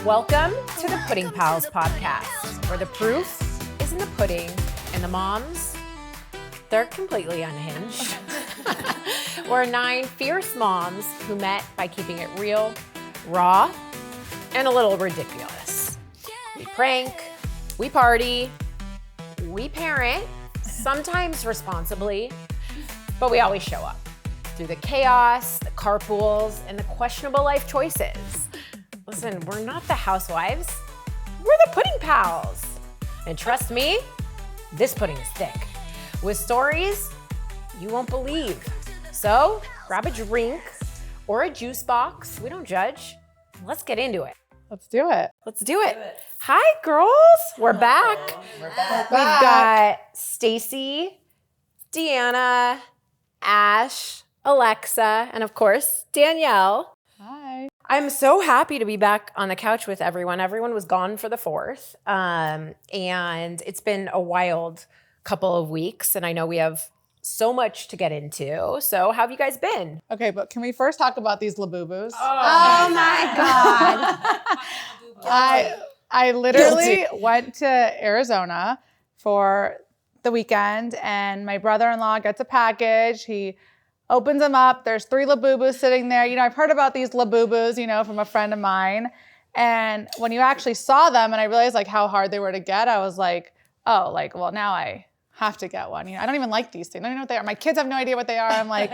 Welcome to the Pudding Pals podcast, where the proof is in the pudding and the moms, they're completely unhinged. We're 9 fierce moms who met by keeping it real, raw, and a little ridiculous. We prank, we party, we parent, sometimes responsibly, but we always show up through the chaos, the carpools, and the questionable life choices. Listen, we're not the housewives, we're the Pudding Pals. And trust me, this pudding is thick, with stories you won't believe. So grab a drink or a juice box, we don't judge. Let's get into it. Let's do it. Let's do it. Hi, girls. We're back. We're back. We've got Staci, Deanna, Ash, Alexxa, and of course, Danielle. Hi. I'm so happy to be back on the couch with everyone. Everyone was gone for the 4th, and it's been a wild couple of weeks, and I know we have so much to get into. So how have you guys been? Okay, but can we first talk about these labubus? Oh my God. I literally went to Arizona for the weekend, and my brother-in-law gets a package. He opens them up. There's 3 labubus sitting there. You know, I've heard about these labubus, you know, from a friend of mine. And when you actually saw them and I realized like how hard they were to get, I was like, oh, like, well, now I have to get one. You know, I don't even like these things. I don't even know what they are. My kids have no idea what they are. I'm like,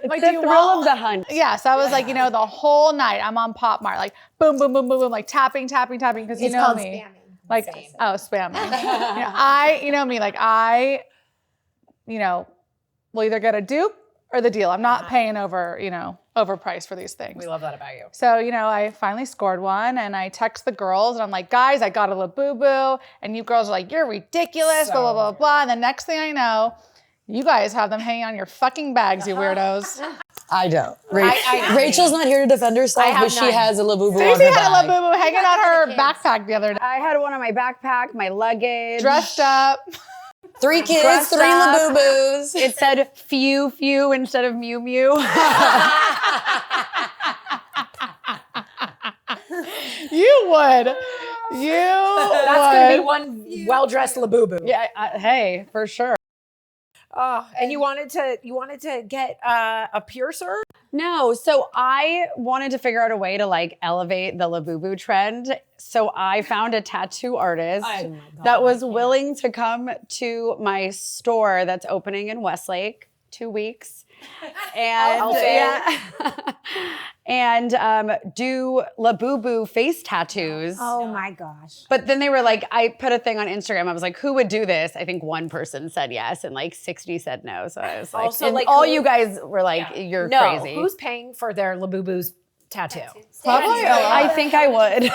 It's the thrill of the hunt. Yeah, so I was like, you know, the whole night I'm on Pop Mart, like boom, boom, boom, boom, boom, like tapping, because you know me. Spamming. Like, spamming. You know me, like you know, will either get a dupe or the deal. I'm not paying overpriced for these things. We love that about you. So, you know, I finally scored one and I text the girls and I'm like, guys, I got a labubu. And you girls are like, you're ridiculous, blah, blah, blah, blah. And the next thing I know, you guys have them hanging on your fucking bags, you weirdos. I don't. Rachel's not here to defend herself, but she has a labubu on her Stacey had bag. a labubu hanging on her backpack the other day. I had one on my backpack, my luggage. Dressed up. 3 kids, Dressed 3 up. labubus. It said few instead of mew mew. You would. That's going to be one well-dressed labubu. Yeah, hey, for sure. Oh, and you wanted to get a piercer? No, so I wanted to figure out a way to like elevate the labubu trend. So I found a tattoo artist that was willing to come to my store that's opening in Westlake, 2 weeks. And and do labubu face tattoos. Oh my gosh. But then they were like, I put a thing on Instagram. I was like, who would do this? I think 1 person said yes and like 60 said no. So I was like, Also, and like, all who- you guys were like, you're No, crazy. who's paying for their labubu's tattoo? Probably a lot. I think I would.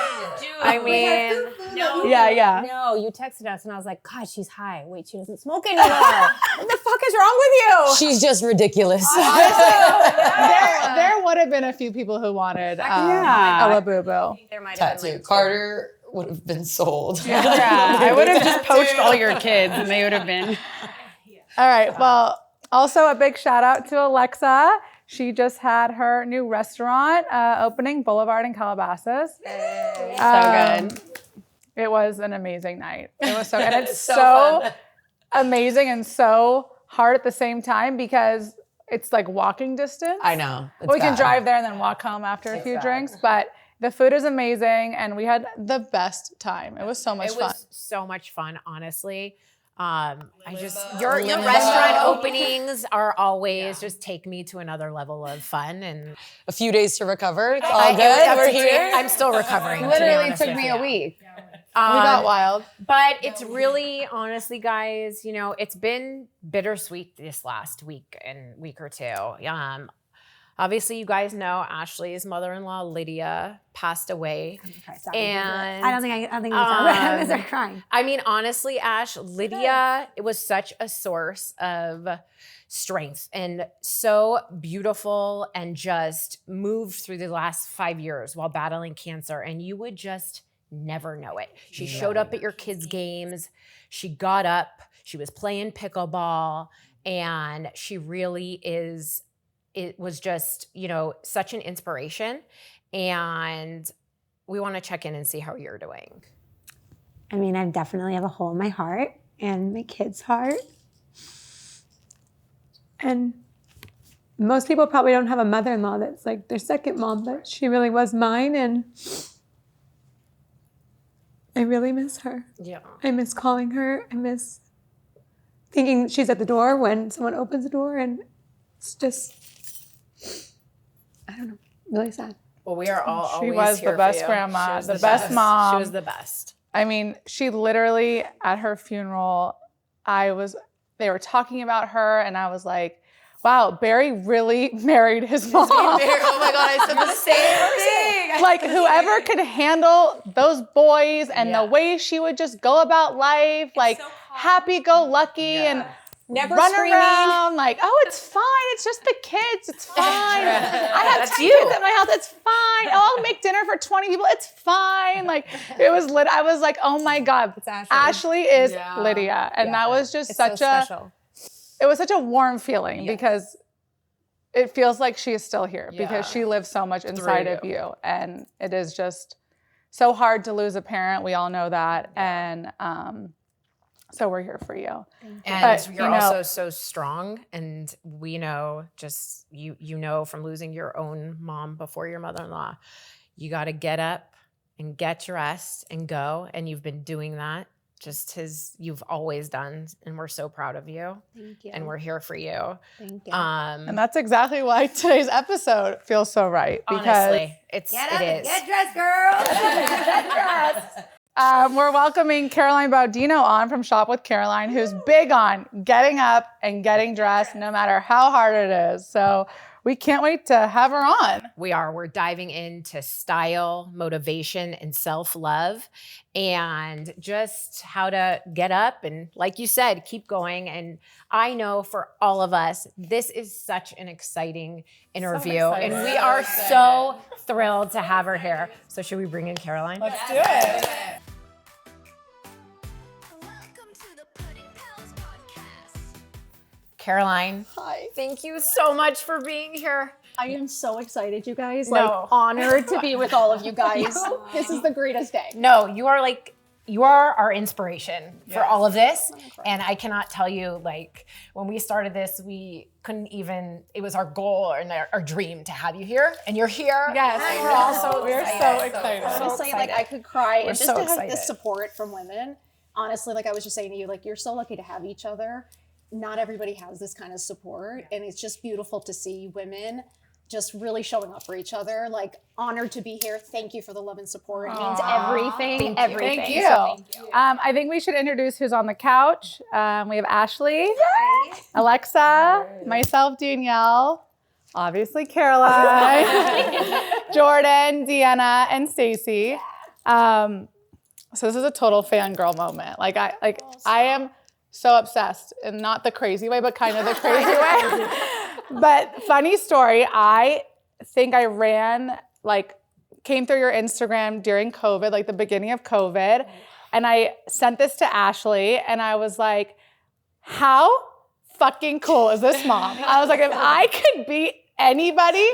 I mean, Yeah. No, you texted us and I was like, God, she's high. Wait, she doesn't smoke anymore. What the fuck is wrong with you? She's just ridiculous. There would have been a few people who wanted Yeah. a labubu. There might have been Tattoo. Carter would have been sold. Yeah, I would have just poached all your kids and they would have been. All right. Well, also a big shout out to Alexxa. She just had her new restaurant opening, Boulevard in Calabasas. So good. It was an amazing night. It was so, and it's so amazing and so hard at the same time because it's like walking distance. I know. It's We can bad. drive there and then walk home after a few drinks, but the food is amazing and we had the best time. It was so much it fun. was so much fun, honestly. Your restaurant openings are always just take me to another level of fun, and A few days to recover. It's all good. We're here. I'm still recovering. to be Literally honest took with me you. a week. We got wild. But it's really, honestly, guys, you know, it's been bittersweet this last week or two. Obviously, you guys know Ashley's mother-in-law, Lydia, passed away. And I don't think we can talk about it. I'm gonna start crying. I mean, honestly, Ash, Lydia, it was such a source of strength and so beautiful and just moved through the last 5 years while battling cancer. And you would just never know it. She showed up at your kids' games. She got up. She was playing pickleball. And she really is, it was just, you know, such an inspiration. And we want to check in and see how you're doing. I mean, I definitely have a hole in my heart and my kid's heart. And most people probably don't have a mother-in-law that's like their second mom, but she really was mine, and I really miss her. Yeah. I miss calling her. I miss thinking she's at the door when someone opens the door, and it's just, I don't know, really sad. Well, we are all She always was here the best for you. grandma, She was the best mom. She was the best. I mean, she literally, at her funeral, they were talking about her, and I was like, wow, Barry really married his mom. Oh my God, I said the same thing. Like, whoever could handle those boys and the way she would just go about life, like happy-go-lucky and Never run screaming. around like, oh, it's fine. It's just the kids. It's fine. I have 10 you. kids at my house. It's fine. Oh, I'll make dinner for 20 people. It's fine. Like, it was lit. I was like, oh my God. It's Ashley. Ashley is Lydia. And that was just such a, special. it was such a warm feeling because it feels like she is still here because she lives so much inside of you. And it is just so hard to lose a parent. We all know that. And so we're here for you. And But, you're also so strong. And we know just, you know from losing your own mom before your mother-in-law, you got to get up and get dressed and go. And you've been doing that just as you've always done. And we're so proud of you. Thank you. And we're here for you. Thank you. And that's exactly why today's episode feels so right. Because Honestly, it is. Get dressed, girl. Get dressed. we're welcoming Caroline Baudino on from Shop with Caroline, who's big on getting up and getting dressed no matter how hard it is. So we can't wait to have her on. We're diving into style, motivation, and self-love, and just how to get up and, like you said, keep going. And I know for all of us, this is such an exciting interview, and we are so thrilled to have her here. So should we bring in Caroline? Let's do it. Caroline, Hi. thank you so much for being here. I am so excited, you guys. No. Like, honored to be with all of you guys. This is the greatest day. No, you are our inspiration for all of this. And I cannot tell you, like, when we started this, we couldn't even, it was our goal and our dream to have you here. And you're here. Yes, And we're also we're so excited. Honestly, like, I could cry. We're And just so to have excited. this support from women, honestly, like I was just saying to you, like, you're so lucky to have each other. Not everybody has this kind of support. And it's just beautiful to see women just really showing up for each other. Like, honored to be here. Thank you for the love and support. It means everything. Everything. Thank you. So thank you. I think we should introduce who's on the couch. We have Ashley, Alexxa, myself, Danielle, obviously Caroline, Jordyn, Deanna, and Staci. So this is a total fangirl moment. I am so obsessed, and not the crazy way, but kind of the crazy way. But funny story, I think I came through your Instagram during COVID, like the beginning of COVID. And I sent this to Ashley and I was like, how fucking cool is this mom? I was like, if I could be anybody,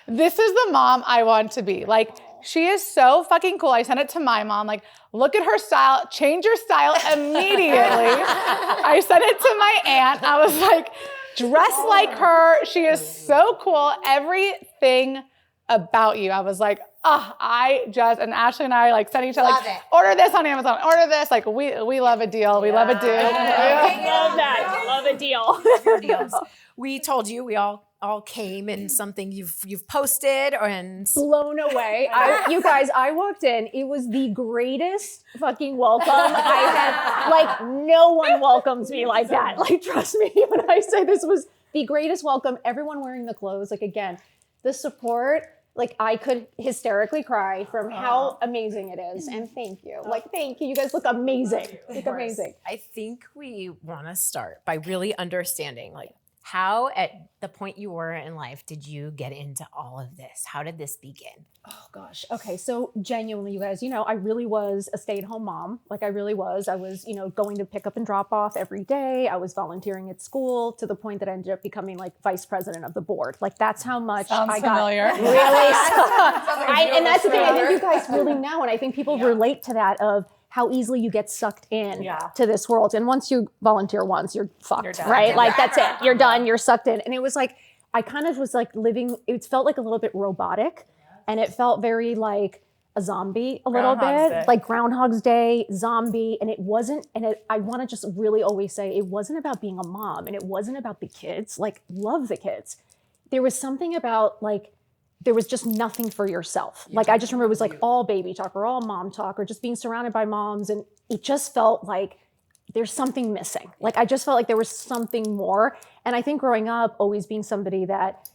this is the mom I want to be. Like, she is so fucking cool. I sent it to my mom, like, look at her style, change your style immediately. I sent it to my aunt. I was like, dress like her. She is so cool. Everything about you. I was like, and Ashley and I like sent each other, like, order this on Amazon, order this. Like, we love a deal. We love a deal. Love that. Love a deal. Your deals. We told you we all came in something you've posted and Blown away. You guys, I walked in. It was the greatest fucking welcome I had. Like, no one welcomes me like that. Like, trust me when I say this was the greatest welcome. Everyone wearing the clothes. Like, again, the support. Like, I could hysterically cry from how amazing it is. And thank you. Like, thank you. You guys look amazing. Look amazing. I think we want to start by really understanding, like, How, at the point you were in life, did you get into all of this? How did this begin? Oh gosh. Okay. So genuinely, you guys, I really was a stay-at-home mom. Like I really was. I was, going to pick up and drop off every day. I was volunteering at school to the point that I ended up becoming like vice president of the board. Like that's how much I familiar. got really. And that's the thing. I think you guys really know, and I think people relate to that of how easily you get sucked in to this world. And once you volunteer once, you're fucked, right? Like that's it. You're done. You're sucked in. And it was like, I kind of was like living, it felt like a little bit robotic. And it felt very like a zombie a little bit, like Groundhog's Day, zombie. And it wasn't, I want to just really always say, it wasn't about being a mom and it wasn't about the kids, like love the kids. There was something about like, there was just nothing for yourself. Like I just remember it was like all baby talk or all mom talk or just being surrounded by moms. And it just felt like there's something missing. Like I just felt like there was something more. And I think growing up, always being somebody that,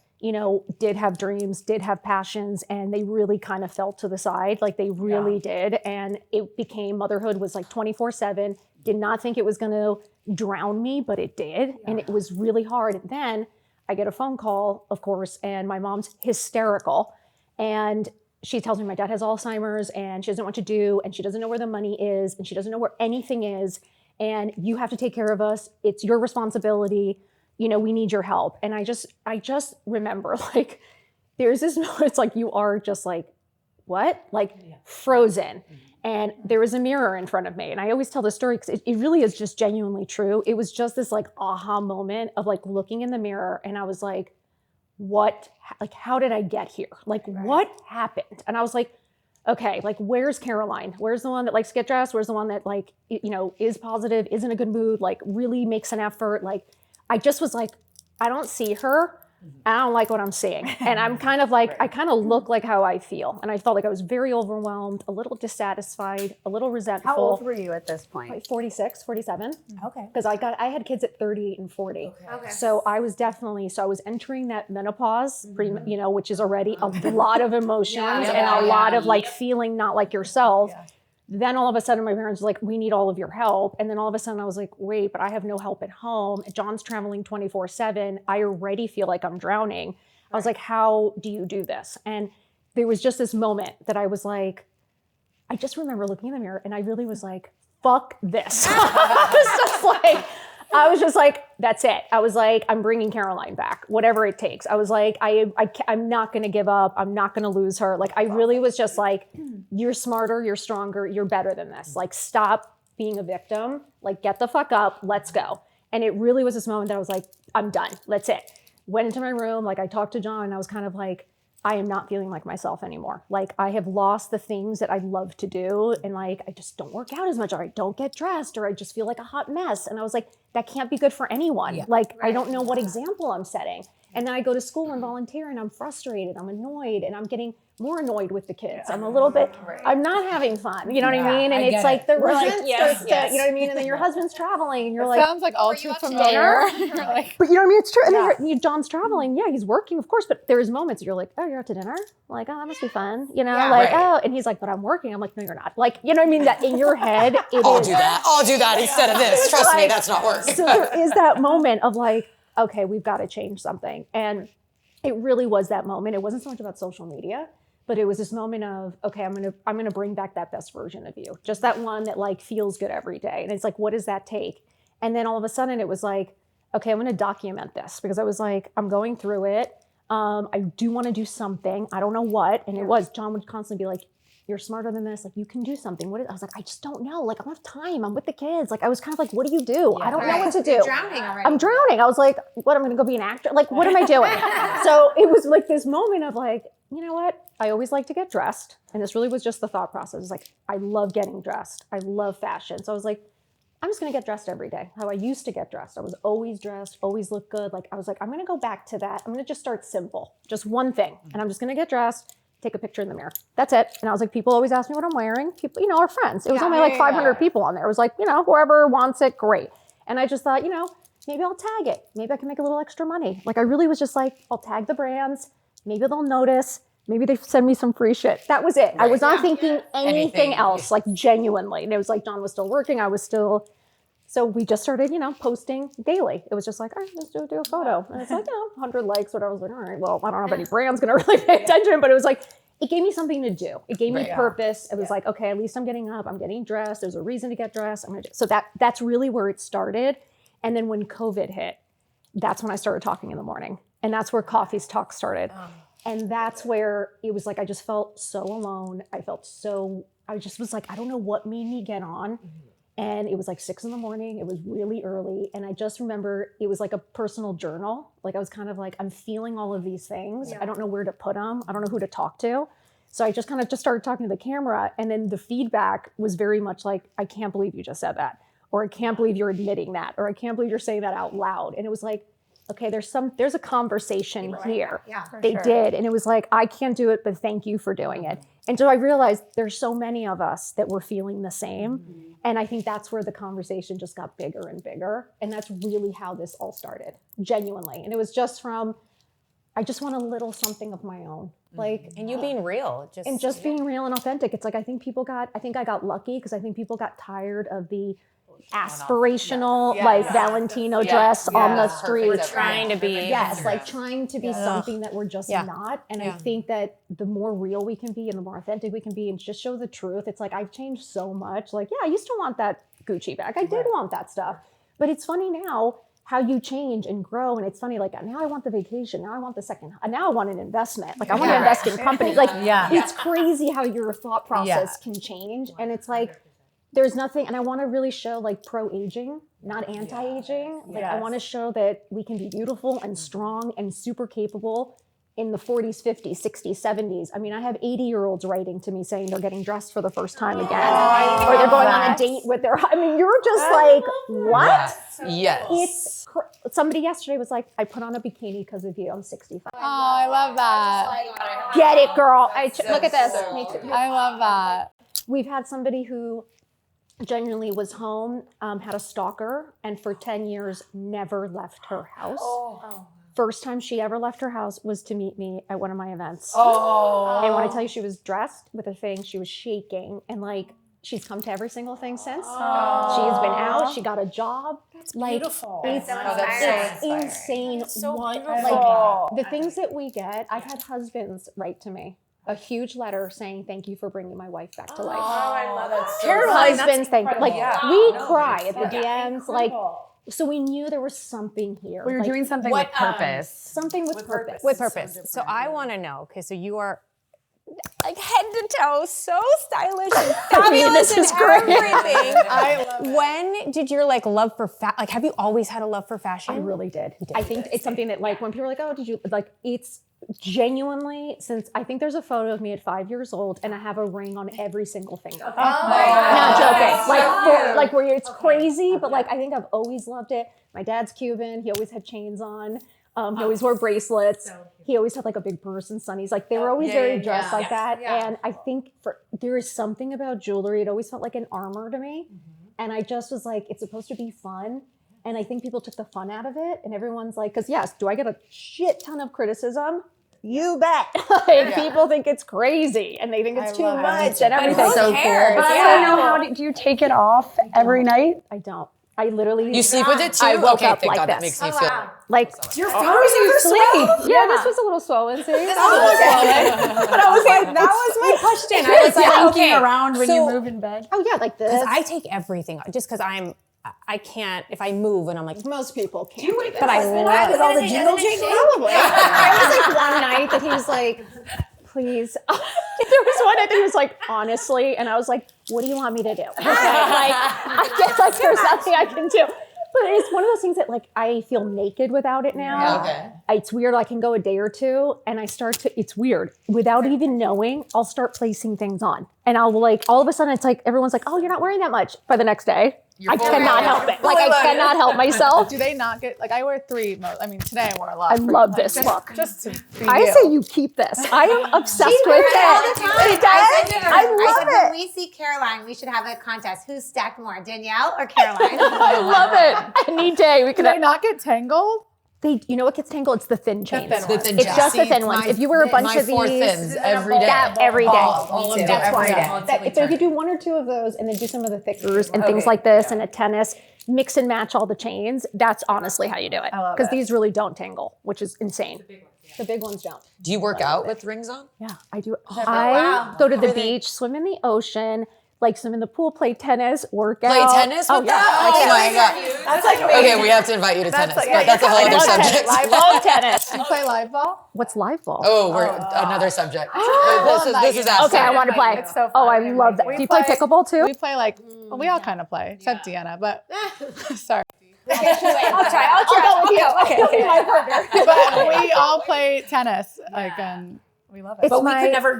did have dreams, did have passions, and they really kind of fell to the side. Like they really did. And it became, motherhood was like 24/7. Did not think it was going to drown me, but it did. And it was really hard. And then I get a phone call, of course, and my mom's hysterical. And she tells me my dad has Alzheimer's and she doesn't know what to do. And she doesn't know where the money is. And she doesn't know where anything is. And you have to take care of us. It's your responsibility. We need your help. And I just remember like, there's this moment, it's like, you are just like, what? Like frozen. And there was a mirror in front of me. And I always tell this story because it really is just genuinely true. It was just this like aha moment of like looking in the mirror. And I was like, how did I get here? Like, what happened? And I was like, okay, like, where's Caroline? Where's the one that likes to get dressed? Where's the one that like, is positive, is in a good mood, like really makes an effort? Like, I just was like, I don't see her. I don't like what I'm seeing. And I'm kind of like, I kind of look like how I feel. And I felt like I was very overwhelmed, a little dissatisfied, a little resentful. How old were you at this point? Like 46, 47. Okay. Because I had kids at 38 and 40. Okay. So I was I was entering that menopause, which is already a lot of emotions and a lot of like feeling not like yourself. Yeah. Then all of a sudden my parents were like, we need all of your help. And then all of a sudden I was like, wait, but I have no help at home. John's traveling 24/7. I already feel like I'm drowning. I was like, how do you do this? And there was just this moment that I was like, I just remember looking in the mirror and I really was like, fuck this. I was just like, that's it. I was like, I'm bringing Caroline back, whatever it takes. I was like, I'm not going to give up. I'm not going to lose her. Like, I really was just like, you're smarter, you're stronger, you're better than this. Like, stop being a victim. Like, get the fuck up. Let's go. And it really was this moment that I was like, I'm done. That's it. Went into my room. Like, I talked to John and I was kind of like, I am not feeling like myself anymore. Like I have lost the things that I love to do. And like, I just don't work out as much or I don't get dressed or I just feel like a hot mess. And I was like, that can't be good for anyone. Yeah. Like, I don't know what example I'm setting. And then I go to school and volunteer and I'm frustrated, I'm annoyed and I'm getting more annoyed with the kids. Yeah. I'm a little bit, I'm not having fun. You know what I mean? And it's like, the resent starts to, you know what I mean? And then your husband's traveling and you're like. Sounds like all too familiar. Like, but you know what I mean? It's true. And then John's traveling. Yeah, he's working, of course. But there's moments you're like, oh, you're out to dinner? Like, oh, that must be fun. You know, oh, and he's like, but I'm working. I'm like, no, you're not. Like, you know what I mean? That in your head, I'll do that instead of this. Trust me, that's not working. So there is that moment of like, okay, we've got to change something. And it really was that moment. It wasn't so much about social media, but it was this moment of, okay, I'm gonna bring back that best version of you. Just that one that like feels good every day. And it's like, what does that take? And then all of a sudden it was like, okay, I'm gonna document this because I was like, I'm going through it. I do want to do something. I don't know what. And it was, John would constantly be like, you're smarter than this. Like, you can do something. I was like, I just don't know. Like, I don't have time. I'm with the kids. Like, I was kind of like, what do you do? I don't know what to do. You're drowning already. I'm drowning. I was like, what, I'm going to go be an actor? Like, what am I doing? So it was like this moment of like, you know what? I always like to get dressed. And this really was just the thought process. It was like, I love getting dressed. I love fashion. So I was like, I'm just going to get dressed every day. How I used to get dressed. I was always dressed, always looked good. Like, I was like, I'm going to go back to that. I'm going to just start simple. Just one thing. And I'm just going to get dressed. Take a picture in the mirror. That's it. And I was like, people always ask me what I'm wearing. People, our friends. It was only like 500 people on there. It was like, whoever wants it, great. And I just thought, maybe I'll tag it. Maybe I can make a little extra money. Like I really was just like, I'll tag the brands. Maybe they'll notice. Maybe they send me some free shit. That was it. Right. I was not thinking anything else, like genuinely. And it was like John was still working. I was still So we just started, posting daily. It was just like, all right, let's do a photo. And it's like, 100 likes. But I was like, all right, well, I don't know if any brand's going to really pay attention. But it was like, it gave me something to do. It gave me purpose. It was like, okay, at least I'm getting up. I'm getting dressed. There's a reason to get dressed. So that's really where it started. And then when COVID hit, that's when I started talking in the morning. And that's where Coffee's Talk started. And that's where it was like, I just felt so alone. I just was like, I don't know what made me get on. And it was like 6 a.m. It was really early. And I just remember it was like a personal journal. Like I was kind of like, I'm feeling all of these things. I don't know where to put them. I don't know who to talk to. So I just kind of just started talking to the camera. And then the feedback was very much like, I can't believe you just said that. Or I can't believe you're admitting that. Or I can't believe you're saying that out loud. And it was like, okay, there's a conversation here. Yeah, they did. And it was like, I can't do it, but thank you for doing it. And so I realized there's so many of us that were feeling the same. And I think that's where the conversation just got bigger and bigger. And that's really how this all started, genuinely. And it was just from, I just want a little something of my own. Like, and you being real. Just being real and authentic. It's like, I think I got lucky because I think people got tired of the aspirational Valentino dress on the street. We're trying to be. Like trying to be something that we're just not. And I think that the more real we can be and the more authentic we can be and just show the truth. It's like, I've changed so much. Like, I used to want that Gucci bag. I did want that stuff. But it's funny now how you change and grow. And it's funny, like now I want the vacation. Now I want the second. Now I want an investment. Like I want to invest in companies. Like it's crazy how your thought process can change. And it's like, there's nothing, and I want to really show like pro-aging, not anti-aging. Like I want to show that we can be beautiful and strong and super capable in the 40s, 50s, 60s, 70s. I mean, I have 80-year-olds writing to me saying they're getting dressed for the first time again. Or they're going on a date with you're just like, what? Yes. Somebody yesterday was like, I put on a bikini because of you. I'm 65. Oh, I love that. Get it, girl. Look at this. Me too. I love that. We've had somebody who genuinely was home, had a stalker, and for 10 years never left her house. First time she ever left her house was to meet me at one of my events. And when I tell you she was dressed with a thing, she was shaking, and like she's come to every single thing since. She's been out, she got a job. That's beautiful. It's insane. So like the things that we get. I've had husbands write to me a huge letter saying, thank you for bringing my wife back to life. I love that. Husbands, we cry at the DMs, like, so we knew there was something here. We were doing something with purpose. Something with purpose. With purpose. So I want to know, okay, so you are like head to toe, so stylish and fabulous and everything. I love it. When did your love for have you always had a love for fashion? I really did. I think it's something that when people are like, oh, did you, it's genuinely, since I think there's a photo of me at 5 years old and I have a ring on every single finger. Not joking. Where it's crazy, but I think I've always loved it. My dad's Cuban. He always had chains on. He always wore bracelets. He always had a big purse and sunnies. They were always very dressed like that. Yeah. And I think there is something about jewelry. It always felt like an armor to me. And I just was like, it's supposed to be fun. And I think people took the fun out of it. And everyone's like, because yes, do I get a shit ton of criticism? You bet. People think it's crazy and they think it's too much and everything. It's so cool. But I don't know, how do you take it off every night? I don't. I literally. You sleep with it too? I woke up thank like God, this. that makes me feel. Your fingers are swollen. Yeah, this was a little swollen. See, this was swollen. But I was like, that was my question. I was thinking around when you move in bed. Oh yeah, like this. Because I take everything just because I can't, if I move and I'm like, most people can't. But I love it. All the jingle changes. Probably. I was one night that he was like, please. There was one night that he was like, honestly, and I was like, what do you want me to do? Okay? I guess there's nothing I can do. But it's one of those things that I feel naked without it now. Okay. It's weird. I can go a day or two and it's weird. Without even knowing, I'll start placing things on. And I'll all of a sudden it's everyone's like, oh, you're not wearing that much. By the next day, I cannot help it. I cannot help myself. Do they not get, I wear 3, today I wore a lot. I love this look. Just to I say you keep this. I am obsessed with it. I love it. When we see Caroline, we should have a contest. Who's stacked more, Danielle or Caroline? I love it. Any day. Do they not get tangled? you know what gets tangled? It's the thin chains. thin ones. It's just the thin ones. If you wear a bunch of four these, thins every day. every day. All of them every day. So if you do 1 or 2 of those and then do some of the thickers and things like this and a tennis, mix and match all the chains, that's honestly how you do it. Because these really don't tangle, which is insane. The big ones don't. Do you work out with rings on? Yeah, I do. I go to the beach, swim in the ocean, like swim in the pool, play tennis, work out. Play tennis with them? Oh my God. That's like Okay, we have to invite you to tennis, but that's a whole other subject. Love tennis. You play live ball? What's live ball? Oh, we're another subject. this is Okay, I want to play. It's so fun. Oh, I love that. Do you play pickleball too? We play like, well, we all kind of play, except Deanna, but sorry. I'll try. I'll go with you. Okay. But we all play tennis, like, and we love it. But we could never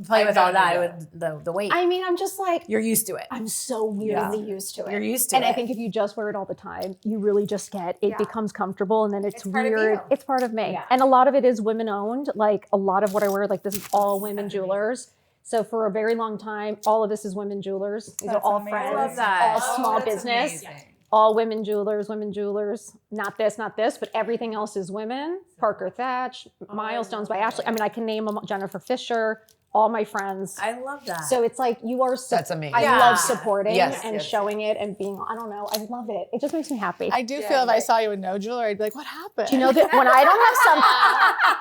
play with all that with the weight. I mean, I'm just like, You're used to it. I'm so weirdly used to it. You're used to and it. I think if you just wear it all the time, you really just it becomes comfortable, and then it's part of weird. you. It's part of me. And a lot of it is women owned. Like a lot of what I wear, like this is all women jewelers. So for a very long time, all of this is women jewelers. These are all friends, love that. all small business. All women jewelers, not this, but everything else is women. Parker Thatch, Milestones by Ashley. I mean, I can name them, Jennifer Fisher, all my friends. I love that. So it's like you are, That's amazing. I love supporting Yes. and showing it and being, I don't know, I love it. It just makes me happy. I do feel if I saw you with no jewelry, I'd be like, what happened? You know that when I don't have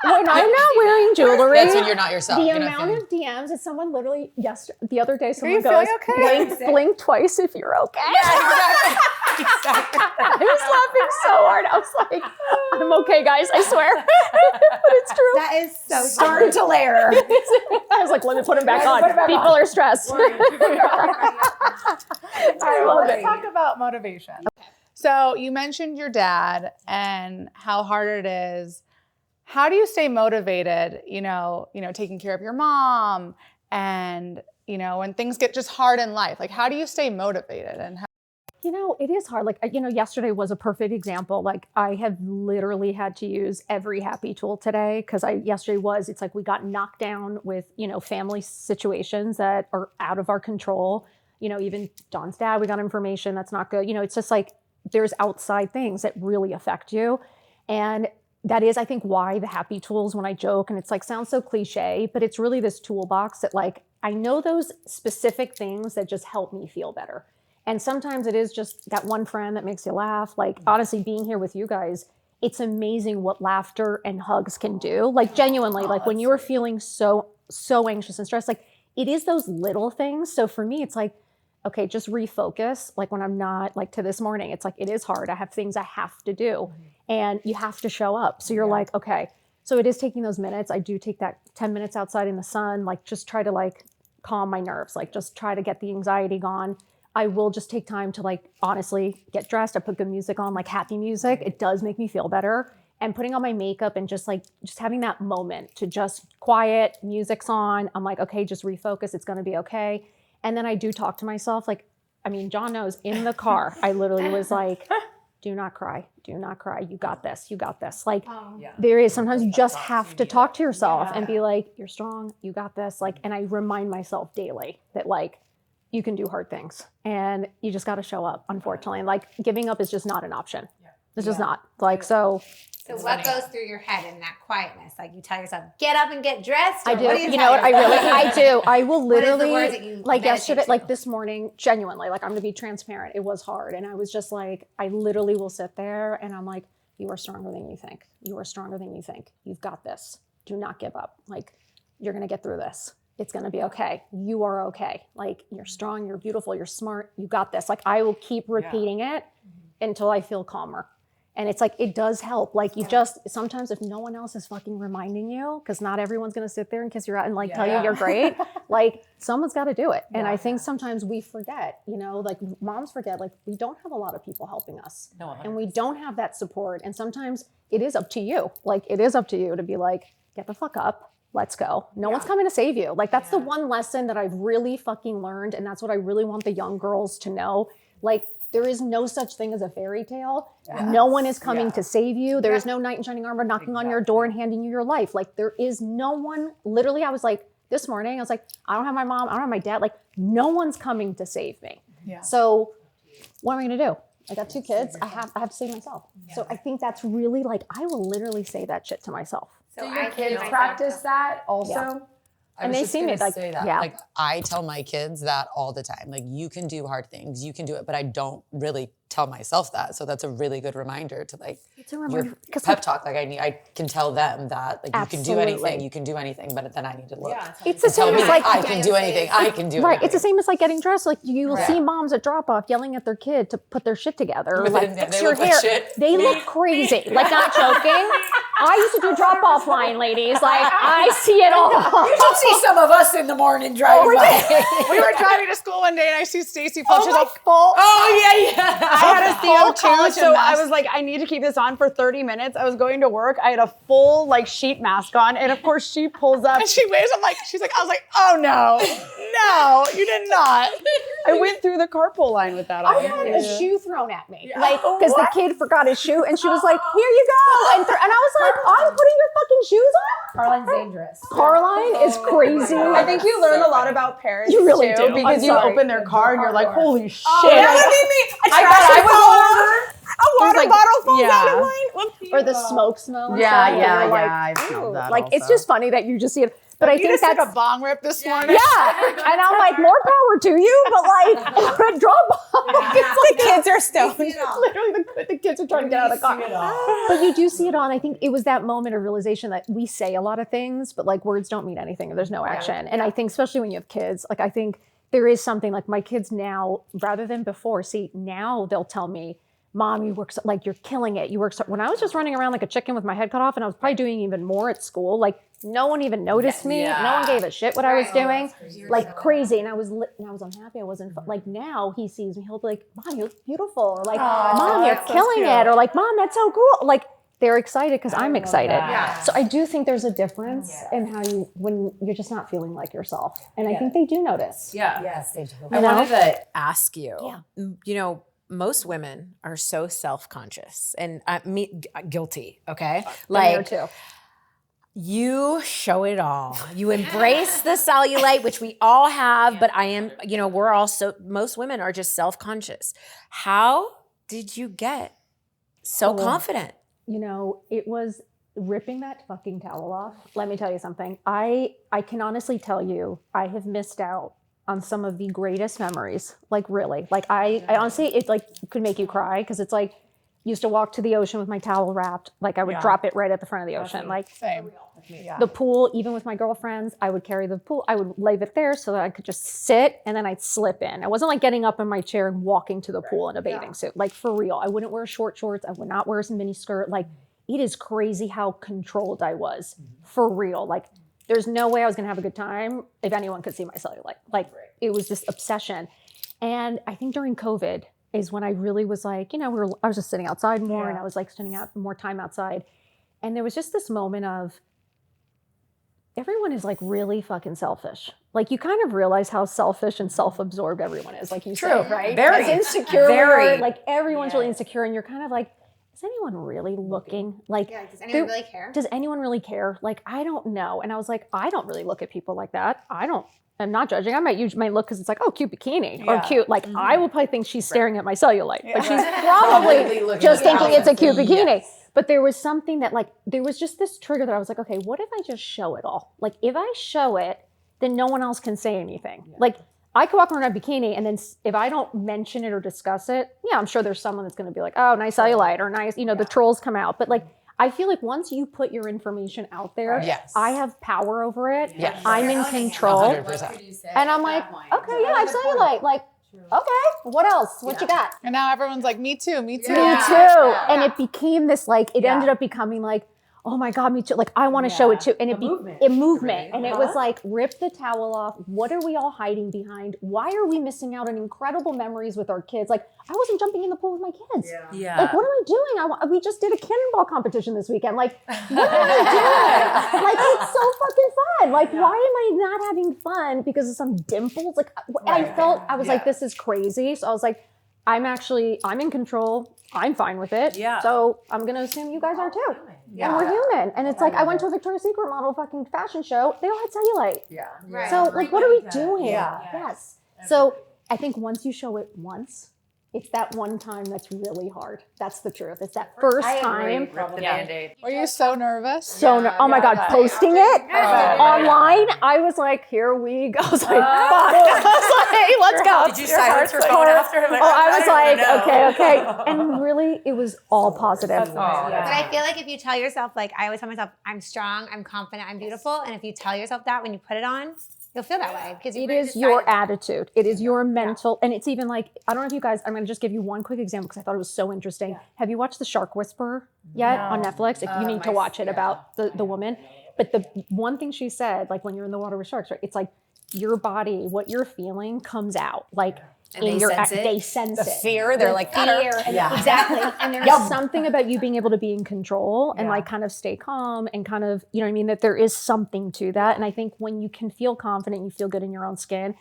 when I'm not wearing jewelry, That's when you're not yourself. the You're not amount of DMs is someone literally the other day someone you goes, feeling okay? blink twice if you're okay. I was laughing so hard. I was like, I'm okay, guys, I swear. But it's true. That is so starting to layer. I was like, let me put him back on. People are stressed. I love Let's it. talk about motivation. So you mentioned your dad and how hard it is. How do you stay motivated, taking care of your mom and, when things get just hard in life? Like, how do you stay motivated? And It is hard. Like, yesterday was a perfect example. Like, I have literally had to use every happy tool today because it's like we got knocked down with, family situations that are out of our control. Even John's dad, we got information that's not good. It's just like there's outside things that really affect you. And that is, I think, why the happy tools, when I joke, and it's like, sounds so cliche, but it's really this toolbox that like, I know those specific things that just help me feel better. And sometimes it is just that one friend that makes you laugh. Like, honestly, being here with you guys, it's amazing what laughter and hugs can do. Like, genuinely, like when you are feeling so anxious and stressed, like it is those little things. So for me, it's like, okay, just refocus. Like when I'm not, like to this morning, it's like, it is hard. I have things I have to do and you have to show up. So you're like, okay. So it is taking those minutes. I do take that 10 minutes outside in the sun, like just try to like calm my nerves, like just try to get the anxiety gone. I will just take time to like, honestly, get dressed. I put good music on, like happy music. It does make me feel better. And putting on my makeup and just having that moment to just quiet, music's on. I'm like, okay, just refocus. It's going to be okay. And then I do talk to myself. Like, I mean, John knows in the car, I literally was like, do not cry. Do not cry. You got this. You got this. Like there is, sometimes you just have to talk to yourself and be like, you're strong. You got this. Like, and I remind myself daily that like, you can do hard things and you just got to show up, unfortunately. Like giving up is just not an option. It's just not like, so what goes through your head in that quietness? Like you tell yourself, get up and get dressed? I Or do. what You know what? I do. I will What is the literally, words that you like meditate yesterday, to? like this morning, genuinely, like I'm going to be transparent. It was hard. And I was just like, I literally will sit there and I'm like, you are stronger than you think. You are stronger than you think. You've got this. Do not give up. Like you're going to get through this. It's going to be okay. You are okay. Like you're strong, you're beautiful, you're smart. You got this. Like I will keep repeating it until I feel calmer. And it's like, it does help. Like you just, sometimes if no one else is fucking reminding you, because not everyone's going to sit there and kiss you out and like tell you you're great, like someone's got to do it. And I think sometimes we forget, like moms forget, like we don't have a lot of people helping us. No, and we don't have that support. And sometimes it is up to you. Like it is up to you to be like, get the fuck up. Let's go. No one's coming to save you. Like that's the one lesson that I've really fucking learned. And that's what I really want the young girls to know. Like there is no such thing as a fairy tale. No one is coming to save you. There is no knight in shining armor knocking on your door and handing you your life. Like there is no one. Literally, I was like, this morning, I was like, I don't have my mom. I don't have my dad. Like no one's coming to save me. Yeah. So what am I going to do? I got 2 kids. I have to save myself. So I think that's really like, I will literally say that shit to myself. So Do your kids practice that also? And they see me like, Like I tell my kids that all the time. Like you can do hard things, you can do it, but I don't really tell myself that. So that's a really good reminder to like your pep talk. Like I can tell them that like you can do anything, but then I need to look. It's the same as like I can do anything. I can do anything. Right. It's the same as like getting dressed. Like you will see moms at drop off yelling at their kid to put their shit together. Or like fix your hair. They look crazy. Like not joking. I used to do drop off line, ladies. Like I see it all. You should see some of us in the morning driving by. We were driving to school one day and I see Staci pull. She's like full. Oh yeah. I had a full CO2, so collagen I mask. was like, I need to keep this on for 30 minutes. I was going to work. I had a full like sheet mask on, and of course she pulls up. And she waves. She's like, I was like, oh no, you did not. I went through the carpool line with that on. I had a shoe thrown at me, like because the kid forgot his shoe, and she was like, "Here you go," and I was like, "I'm putting your fucking shoes on." Caroline's dangerous. Caroline is crazy. I think you learn a lot about parents You really too, do. because I'm you sorry. open their car and you're like, holy shit. That would be me. A water bottle falls out of mine. Or the smoke smell. And Yeah, stuff, and yeah, you're like, yeah, I've smelled that like it's also. just funny that you just see it. But I You think just took that's a bong rip this morning. yeah, and I'm like, more power to you, but like, drop off. The kids are stoned. Literally, the kids are trying to get out of the car. But you do see it on. I think it was that moment of realization that we say a lot of things, but like words don't mean anything if there's no action. And I think, especially when you have kids, like I think there is something like my kids now, rather than before. See, now they'll tell me, "Mom, you work so, like you're killing it. You work so." When I was just running around like a chicken with my head cut off, and I was probably doing even more at school, like no one even noticed me. No one gave a shit what I was doing, like crazy. And I was unhappy. I wasn't like now he sees me, he'll be like, "Mom, you look beautiful," or like, "Mom, you're killing it," or like, "Mom, that's so cool." Like they're excited because I'm excited. So I do think there's a difference in how when you're just not feeling like yourself, and I think they do notice. Yeah. Yes, they do. I wanted to ask you, you know, most women are so self-conscious and me guilty, okay? Like too. You show it all. You embrace the cellulite, which we all have, but I am, you know, we're also, most women are just self-conscious. How did you get so confident? You know, it was ripping that fucking towel off. Let me tell you something. I can honestly tell you, I have missed out on some of the greatest memories. Like really, like I honestly, it like could make you cry because it's like, used to walk to the ocean with my towel wrapped. Like I would drop it right at the front of the ocean. Like Same. the pool, even with my girlfriends, I would carry the pool. I would leave it there so that I could just sit and then I'd slip in. I wasn't like getting up in my chair and walking to the pool in a bathing suit. Like for real. I wouldn't wear short shorts. I would not wear a mini skirt. Like it is crazy how controlled I was for real. Like there's no way I was going to have a good time if anyone could see my cellulite. Like it was this obsession. And I think during COVID is when I really was like, you know, I was just sitting outside more and I was like spending out more time outside. And there was just this moment of everyone is like really fucking selfish. Like you kind of realize how selfish and self-absorbed everyone is. Like you say, right? Very. As insecure. Very. Like everyone's really insecure and you're kind of like, is anyone really looking? Like, Does anyone really care? Does anyone really care? Like, I don't know. And I was like, I don't really look at people like that. I'm not judging. I might look because it's like, oh, cute bikini or cute. Like I will probably think she's staring at my cellulite, but she's probably just thinking it's a cute bikini. But there was something that like, there was just this trigger that I was like, okay, what if I just show it all? Like if I show it, then no one else can say anything. Like I could walk around in a bikini and then if I don't mention it or discuss it, yeah, I'm sure there's someone that's going to be like, oh, nice cellulite or nice, you know, the trolls come out. But like, I feel like once you put your information out there, I have power over it. I'm in control. 100%. And I'm like, okay, yeah, I have cellulite. Like, okay, what else? What you got? And now everyone's like, me too, me too. Me too. And it became this like, it ended up becoming like, oh my God, me too. Like, I want to show it too. And it movement. And it was like, rip the towel off. What are we all hiding behind? Why are we missing out on incredible memories with our kids? Like, I wasn't jumping in the pool with my kids. Like, what am I doing? We just did a cannonball competition this weekend. Like, what am I doing? Like, it's so fucking fun. Like, why am I not having fun because of some dimples? Like, I was like, this is crazy. So I was like, I'm in control. I'm fine with it. So I'm going to assume you guys are too. And we're human. And it's like, I went to a Victoria's Secret model fucking fashion show. They all had cellulite. So like, what are we doing? Yes. So I think once you show it once, It's that one time that's really hard. That's the truth. It's that first time. Were you so nervous? Oh my God, posting it online. I was like, here we go. I was like, fuck. I was like, hey, let's go. Did you silence your phone after? Oh, I was like, okay. And really, it was all positive. But I feel like if you tell yourself, like I always tell myself, I'm strong, I'm confident, I'm beautiful. And if you tell yourself that when you put it on, you'll feel that way. Because it is your attitude. It is your mental. And it's even like, I don't know if you guys, I'm going to just give you one quick example because I thought it was so interesting. Have you watched The Shark Whisperer yet on Netflix? You need to watch it about the woman. But the one thing she said, like when you're in the water with sharks, right? It's like your body, what you're feeling comes out. Like, and they sense the it. fear, they're like, fear. Exactly. And there's something about you being able to be in control and like kind of stay calm and kind of, you know what I mean? That there is something to that. And I think when you can feel confident, you feel good in your own skin,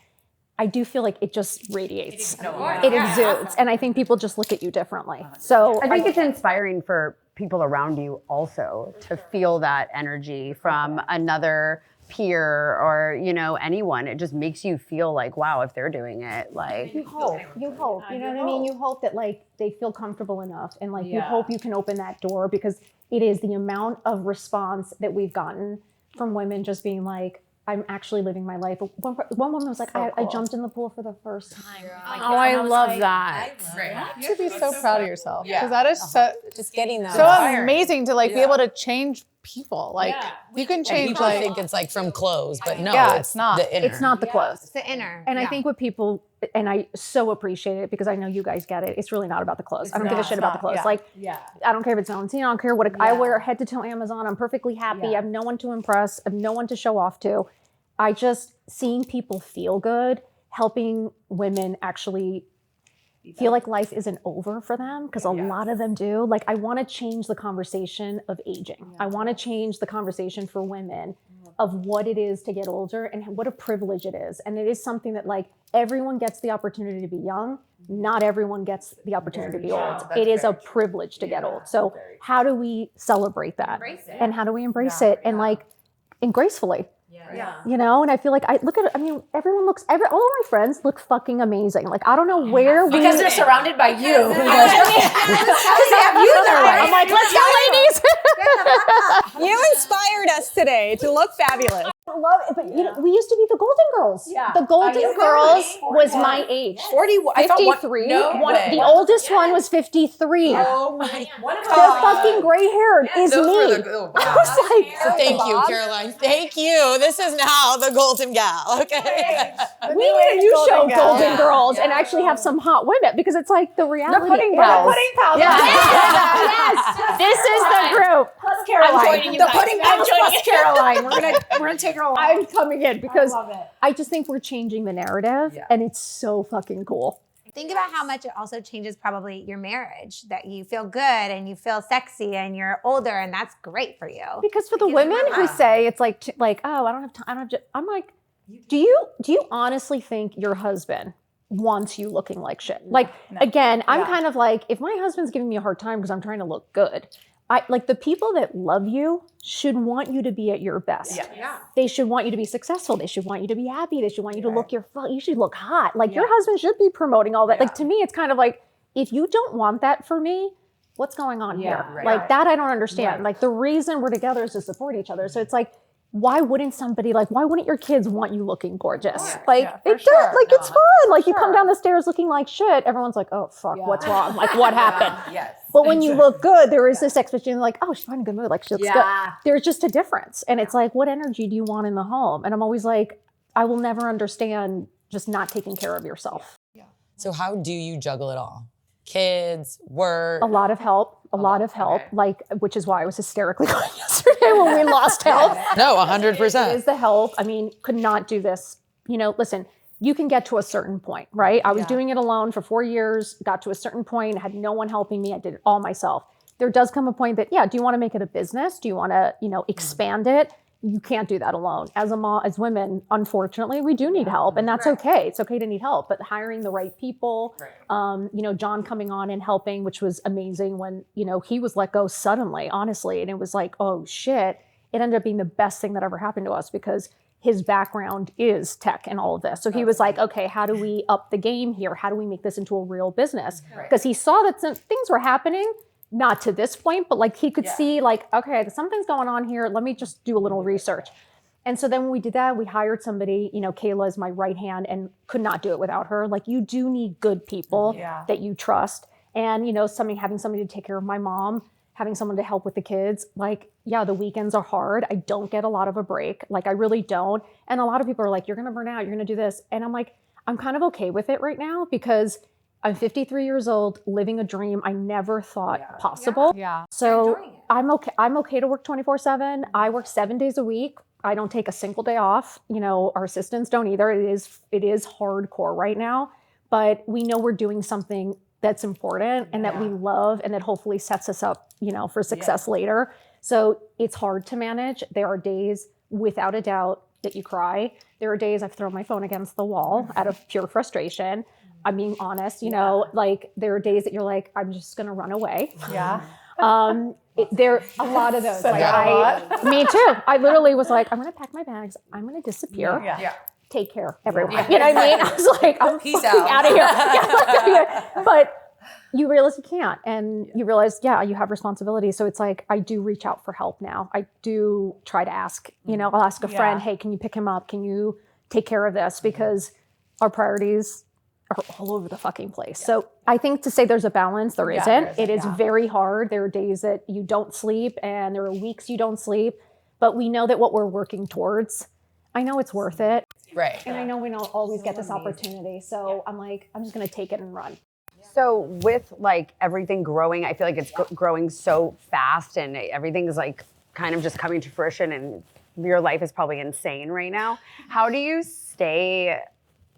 I do feel like it just radiates. It exudes. And I think people just look at you differently. So I think it's inspiring for people around you also to feel that energy from another peer or, you know, anyone. It just makes you feel like, wow, if they're doing it, like you hope, you know what I mean? You hope that like they feel comfortable enough and like you hope you can open that door because it is the amount of response that we've gotten from women just being like, I'm actually living my life. One woman was like, I jumped in the pool for the first time. I love that. You should be so proud of yourself because that is so Just getting that. so amazing to like be able to change people. Like you can change. People Like think it's like from clothes, but no, it's not. The inner. It's not the clothes. It's the inner. And I think what people, and I so appreciate it because I know you guys get it. It's really not about the clothes. I don't give a shit about the clothes. Like, I don't care if it's Valentino. I don't care what I wear head to toe Amazon. I'm perfectly happy. I have no one to impress. I have no one to show off to. I just seeing people feel good, helping women actually feel like life isn't over for them because a lot of them do. Like I want to change the conversation of aging. I want to change the conversation for women of what it is to get older and what a privilege it is. And it is something that like everyone gets the opportunity to be young. Not everyone gets the opportunity to be old. It is a privilege to get old. So how do we celebrate that? And how do we embrace it? And like, and gracefully. You know, and I feel like everyone looks, all of my friends look fucking amazing. Like, I don't know where because they're surrounded by you. Because they have you in their life. I'm like, let's go, ladies. you inspired us today to look fabulous. I love it, but you know, we used to be the Golden Girls. The Golden Girls was my age. 53. The oldest one was 53. Oh my God. The fucking gray haired is me. I was like, thank you, Caroline. Thank you. This is now the Golden Gal. Okay. We need a new show, Golden Girls, and actually have some hot women because it's like the reality. The pudding pals. Yes. This is the group. Plus Caroline. The pudding pals plus Caroline. We're gonna take her along. I'm coming in because I just think we're changing the narrative and it's so fucking cool. Think about how much it also changes probably your marriage, that you feel good and you feel sexy and you're older and that's great for you. Because for the women who say it's like, oh, I don't have time. I'm like, do you honestly think your husband wants you looking like shit? Like, again, I'm kind of like, if my husband's giving me a hard time because I'm trying to look good, like the people that love you should want you to be at your best. They should want you to be successful. They should want you to be happy. They should want you to look you should look hot. Like your husband should be promoting all that. Like to me, it's kind of like, if you don't want that for me, what's going on here? Like that I don't understand. Like the reason we're together is to support each other. So it's like, why wouldn't your kids want you looking gorgeous? It's fun. Like you come down the stairs looking like shit. Everyone's like, oh fuck, what's wrong? Like what happened? But when you look good, there is this expectation like, oh, she's finding a good mood. Like she looks good. There's just a difference. And it's like, what energy do you want in the home? And I'm always like, I will never understand just not taking care of yourself. So how do you juggle it all? Kids, work. A lot of help. Like, which is why I was hysterically crying yesterday when we lost help. No, 100%. It is the help. I mean, could not do this. You know, listen, you can get to a certain point, right? I was doing it alone for 4 years, got to a certain point, had no one helping me. I did it all myself. There does come a point that, do you want to make it a business? Do you want to, expand it? You can't do that alone. As a mom, as women, unfortunately, we do need help, and that's okay. It's okay to need help, but hiring the right people, John coming on and helping, which was amazing when, he was let go suddenly, honestly. And it was like, oh shit, it ended up being the best thing that ever happened to us because his background is tech and all of this. So he was like, okay, how do we up the game here? How do we make this into a real business? Because he saw that some things were happening, not to this point, but like he could see like, okay, something's going on here. Let me just do a little research. And so then when we did that, we hired somebody, you know, Kayla is my right hand and could not do it without her. Like you do need good people that you trust. And, you know, having somebody to take care of my mom, having someone to help with the kids, like, yeah, the weekends are hard. I don't get a lot of a break. Like I really don't. And a lot of people are like, you're going to burn out. You're going to do this. And I'm like, I'm kind of okay with it right now because I'm 53 years old, living a dream I never thought possible. Yeah. So I'm okay. I'm okay to work 24/7. I work 7 days a week. I don't take a single day off. You know, our assistants don't either. It is hardcore right now, but we know we're doing something that's important and that we love and that hopefully sets us up, you know, for success later. So it's hard to manage. There are days without a doubt that you cry. There are days I've thrown my phone against the wall out of pure frustration. I'm being honest, you know, like there are days that you're like, I'm just going to run away. Yeah. There are a lot of those. Like me too. I literally was like, I'm going to pack my bags. I'm going to disappear. Yeah. Take care, everyone. You know what I mean? I was like, I'm Peace out of here. But you realize you can't. And you realize, you have responsibility. So it's like, I do reach out for help now. I do try to ask, you know, I'll ask a friend, hey, can you pick him up? Can you take care of this? Because our priorities are all over the fucking place. So I think to say there's a balance, there isn't. It is very hard. There are days that you don't sleep and there are weeks you don't sleep. But we know that what we're working towards, I know it's worth it. Right. And I know we don't always get this opportunity. So I'm like, I'm just going to take it and run. So with like everything growing, I feel like it's growing so fast and everything's like kind of just coming to fruition and your life is probably insane right now. How do you stay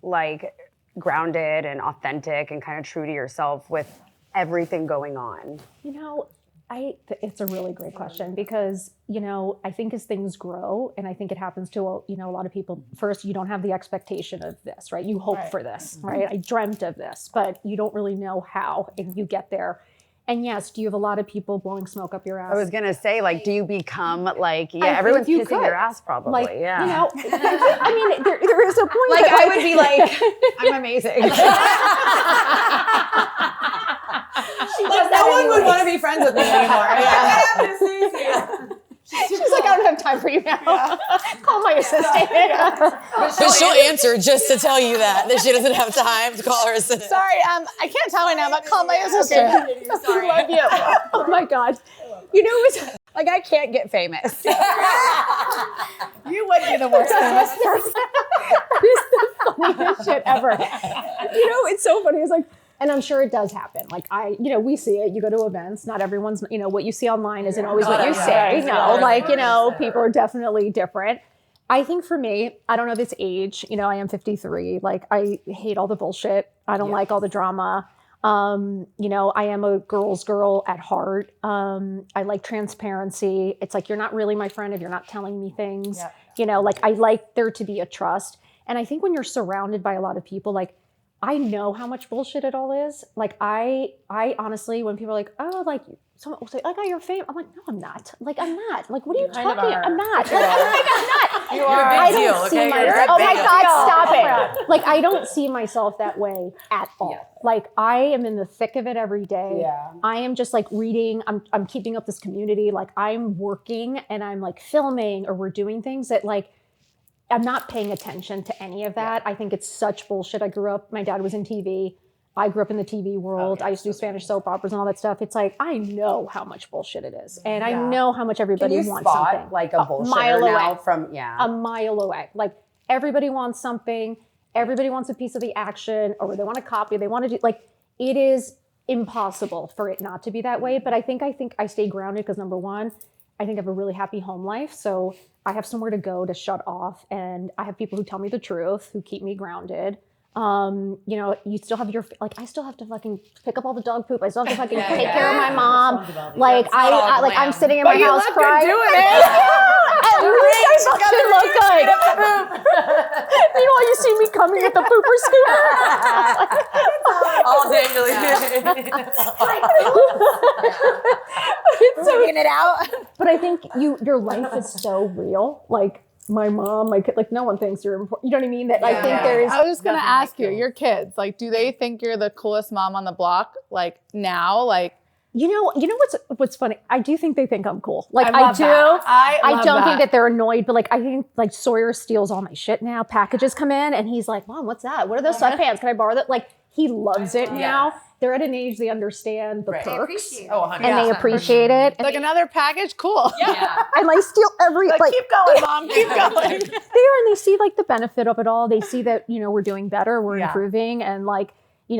like grounded and authentic and kind of true to yourself with everything going on? You know, it's a really great question because, you know, I think as things grow, and I think it happens to, you know, a lot of people, first, you don't have the expectation of this, right? You hope for this, right? I dreamt of this, but you don't really know how and you get there. And yes, do you have a lot of people blowing smoke up your ass? I was going to say, like, do you become like, everyone's kissing your ass probably. Like, you know, I mean, there is a point. Like, I would be like, I'm amazing. Like, no one would want to be friends with me anymore. She's like, I don't have time for you now. Call my assistant. But she'll answer just to tell you that she doesn't have time to call her assistant. Sorry, I can't tell right now, but call my assistant. I love you. Oh my God. You know, it's like, I can't get famous. You would be the worst famous. That is the funniest shit ever. You know, it's so funny. It's like, and I'm sure it does happen. Like we see it. You go to events. Not everyone's, you know, what you see online isn't always what you say. No, like, you know, people are definitely different. I think for me, I don't know if it's age. You know, I am 53. Like, I hate all the bullshit. I don't like all the drama. You know, I am a girl's girl at heart. I like transparency. It's like, you're not really my friend if you're not telling me things. Yeah. You know, like, I like there to be a trust. And I think when you're surrounded by a lot of people, like, I know how much bullshit it all is. Like, I honestly, when people are like, oh, like, someone will say, like, oh, you're famous. I'm like, no, I'm not. Like, I'm not. Like, what are you talking about? I'm not. Like, I'm not. You are a big deal, okay? Oh my God, stop it. Like, I don't see myself that way at all. Yeah. Like, I am in the thick of it every day. Yeah. I am just like reading. I'm keeping up this community. Like, I'm working and I'm like filming or we're doing things that like, I'm not paying attention to any of that. I think it's such bullshit. I grew up, my dad was in TV. I grew up in the TV world. I used to do Spanish soap operas and all that stuff. It's like, I know how much bullshit it is. And I know how much everybody wants something. Like a bullshitter mile now away. From, a mile away. Like, everybody wants something. Everybody wants a piece of the action, or they want to copy. They want to do, like, it is impossible for it not to be that way. But I think I stay grounded because, number one, I think I have a really happy home life. So I have somewhere to go to shut off. And I have people who tell me the truth, who keep me grounded. You know, you still have your, like, I still have to fucking pick up all the dog poop. I still have to fucking take care of my mom. Like, I'm sitting in my house crying. Doing it. At least I fucking look good. Meanwhile, you see me coming with the pooper scooter. All dangling. It's so, it out. But I think your life is so real. Like, my mom, my kid, like no one thinks you're important. You know what I mean? That I think there's. I was just gonna ask you, your kids, like, do they think you're the coolest mom on the block? Like now, like. You know what's funny? I do think they think I'm cool. Like I do. I don't think that they're annoyed, but like I think like Sawyer steals all my shit now. Packages come in and he's like, Mom, what's that? What are those sweatpants? Can I borrow that? Like he loves it now. They're at an age they understand the perks. And they appreciate it. Like another package? Cool. Yeah. And I steal every like keep going, Mom, keep going. They see like the benefit of it all. They see that, we're doing better, we're improving, and like,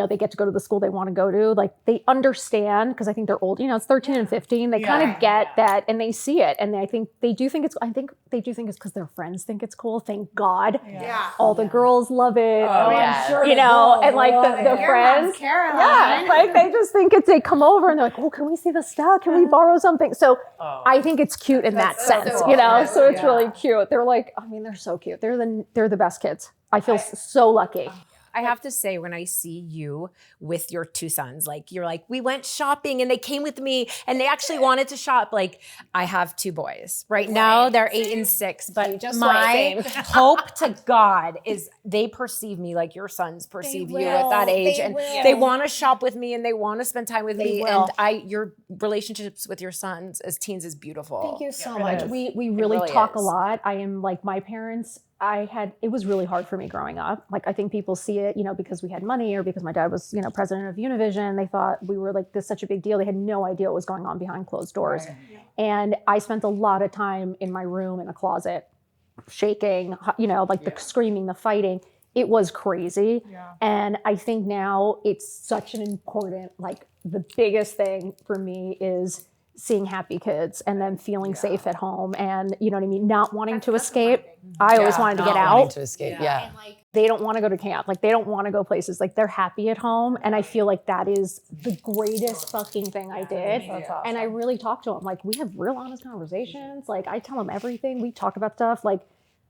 they get to go to the school they want to go to. Like they understand because I think they're old, it's 13 and 15. They kind of get that and they see it. And I think they do think it's because their friends think it's cool. Thank God. Yeah. All the girls love it. Oh, yeah. Sure And like the friends. Caroline. Yeah. Like they just think they come over and they're like, oh, can we see the stuff? Can we borrow something? So I think it's cute in that sense, so it's really cute. They're like, they're so cute. They're the best kids. I feel so lucky. I have to say, when I see you with your two sons, like you're like, we went shopping and they came with me and they actually wanted to shop. Like I have two boys right now, they're 8 and 6, but my hope to God is they perceive me like your sons perceive you at that age. They want to shop with me and they want to spend time with me. And your relationships with your sons as teens is beautiful. Thank you so much. We really talk a lot. I am like my parents. It was really hard for me growing up. Like, I think people see it, because we had money or because my dad was, president of Univision. They thought we were like this such a big deal. They had no idea what was going on behind closed doors. Right. And I spent a lot of time in my room in a closet, shaking, the screaming, the fighting. It was crazy. Yeah. And I think now it's such an important, like the biggest thing for me is seeing happy kids and then feeling safe at home and not wanting to escape. I always wanted to get out. Wanting to escape, And like they don't want to go to camp. Like they don't want to go places. Like they're happy at home. And I feel like that is the greatest fucking thing I did. That's awesome. And I really talk to them. Like we have real honest conversations. Like I tell them everything. We talk about stuff. Like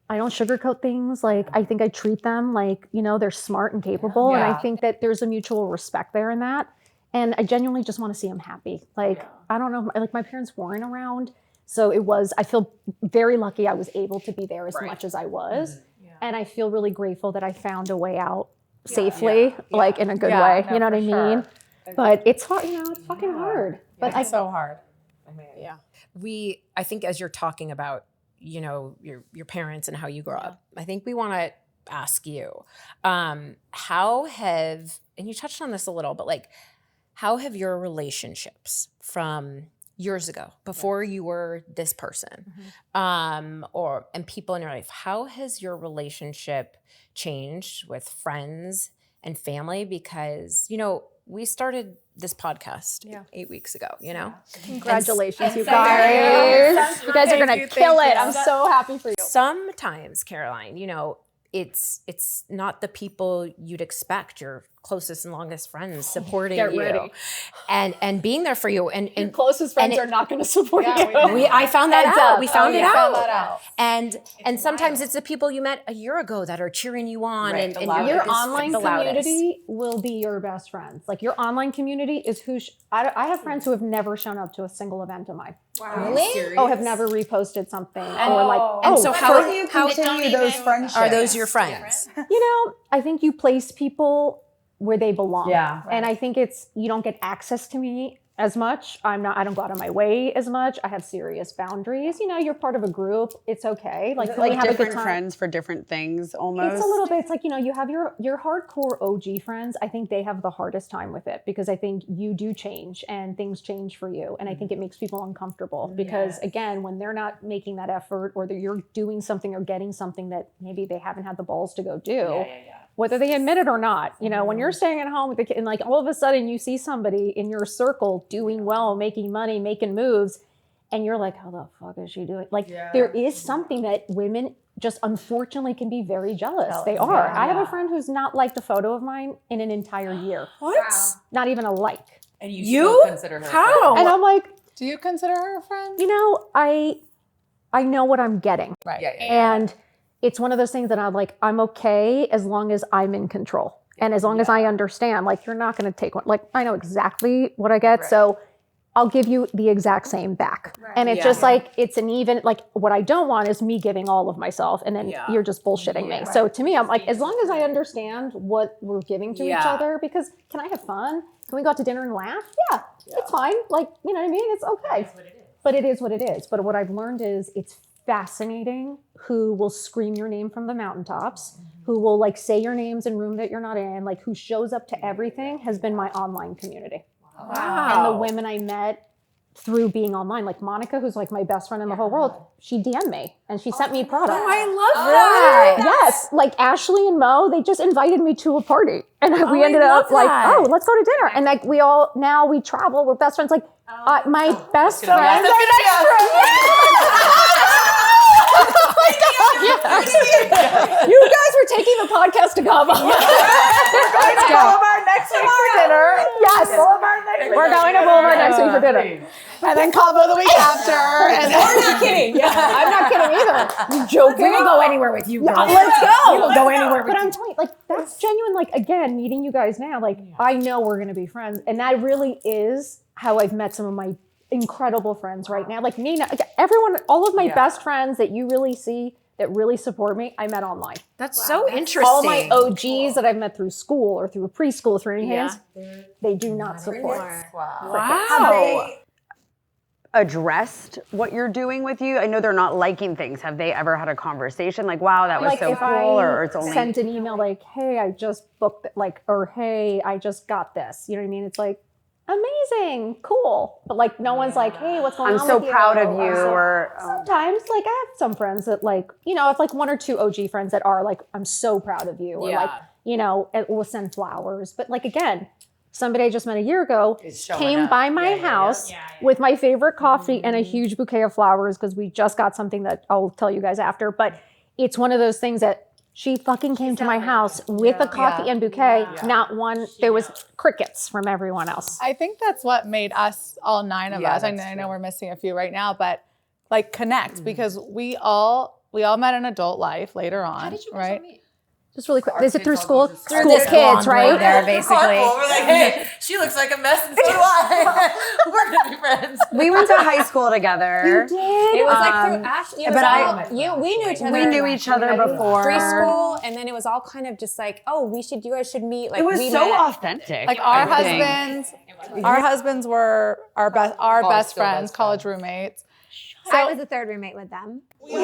I don't sugarcoat things. Like I think I treat them like, they're smart and capable. And I think that there's a mutual respect there in that. And I genuinely just want to see them happy. Like, I don't know, like my parents weren't around. So I feel very lucky I was able to be there as much as I was. Mm-hmm. Yeah. And I feel really grateful that I found a way out safely, like in a good way. No, you know what I mean? Sure. But it's hard, it's fucking hard. But it's so hard. I think as you're talking about, your parents and how you grew up, I think we want to ask you, and you touched on this a little, but like, how have your relationships from years ago, before you were this person, and people in your life, how has your relationship changed with friends and family? Because, we started this podcast 8 weeks ago, Congratulations, you guys. You guys are going to kill it. I'm so happy for you. Sometimes, Caroline, it's not the people you'd expect, your closest and longest friends supporting you and being there for you. And your closest friends are not going to support you. I found that out. We found it out. And sometimes it's the people you met a year ago that are cheering you on. Right. And your online community will be your best friends. Like your online community is I have friends who have never shown up to a single event of mine. Wow. Really? Oh, have never reposted something. So how do you continue those friendships? Are those your friends? I think you place people where they belong. Yeah. And I think you don't get access to me as much. I don't go out of my way as much. I have serious boundaries. You're part of a group. It's okay. Like we have different a good time. friends for different things almost. It's a little bit, it's like, you have your hardcore OG friends. I think they have the hardest time with it because I think you do change and things change for you. And I think it makes people uncomfortable because again, when they're not making that effort or you're doing something or getting something that maybe they haven't had the balls to go do. Whether they admit it or not, when you're staying at home with the kid and like all of a sudden you see somebody in your circle doing well, making money, making moves, and you're like, how the fuck is she doing? Like there is something that women just unfortunately can be very jealous. They are. I have a friend who's not liked a photo of mine in an entire year. What? Wow. Not even a like. And you still consider her How? And I'm like, do you consider her a friend? I know what I'm getting. Right. And it's one of those things that I'm okay as long as I'm in control. And as long as I understand, like, you're not going to take one. Like, I know exactly what I get. Right. So I'll give you the exact same back. Right. And it's just like, it's an even, like what I don't want is me giving all of myself and then you're just bullshitting me. Right. So to me, I'm like, as long as I understand what we're giving to each other, because can I have fun? Can we go out to dinner and laugh? Yeah, it's fine. Like, you know what I mean? It's okay. But it is what it is. But what I've learned is it's fascinating who will scream your name from the mountaintops, who will like say your names in room that you're not in, like who shows up to everything has been my online community. Wow. And the women I met through being online, like Monica, who's like my best friend in the whole world, she DM'd me and she sent me product. Oh, I love that. Yes, like Ashley and Mo, they just invited me to a party, and we ended up like, oh, let's go to dinner, and like we travel, we're best friends. Like my best friend. You guys were taking the podcast to Cabo. We're going to Boulevard next week for dinner. Yes. We're going to Boulevard next week for dinner. And then Cabo the week after. And then, I'm not kidding. Yeah. I'm not kidding either. You joking? We're going to go anywhere with you, girl. Let's go. We'll go anywhere with you. But I'm telling you, like, that's genuine. Like, again, meeting you guys now, like, I know we're going to be friends. And that really is how I've met some of my incredible friends right now. Like Nina, everyone, all of my best friends that you really see that really support me, I met online. That's so interesting. All my OGs that I've met through school or through preschool, through hands, they do not support. Wow. Have they addressed what you're doing with you? I know they're not liking things. Have they ever had a conversation like, wow, that was so cool? Or it's only sent an email like, hey, I just booked it, like, or hey, I just got this. You know what I mean? It's like, amazing, cool. But like no one's like, hey, what's going on? I'm so with proud you? of you. Or sometimes like I have some friends that like, you know, I have like one or two OG friends that are like, I'm so proud of you. Or like, you know, it will send flowers. But like again, somebody I just met a year ago came by my house with my favorite coffee and a huge bouquet of flowers because we just got something that I'll tell you guys after. But it's one of those things that she fucking came to my house with a coffee and bouquet. Not one, there was crickets from everyone else. I think that's what made us, all 9 of us, I know we're missing a few right now, but like connect because we all met in adult life later on. How did you guys meet? Just really quick. Is it through school? Through the kids, right? There, basically. We're like, hey, she looks like a mess, and so do I. We're gonna be friends. We went to high school together. You did? It was like through Ashley. We knew each other. We knew each other before preschool, and then it was all kind of just like, oh, you guys should meet. Like it was so authentic. Like our husbands were our best friends, college roommates. So, I was the third roommate with them. She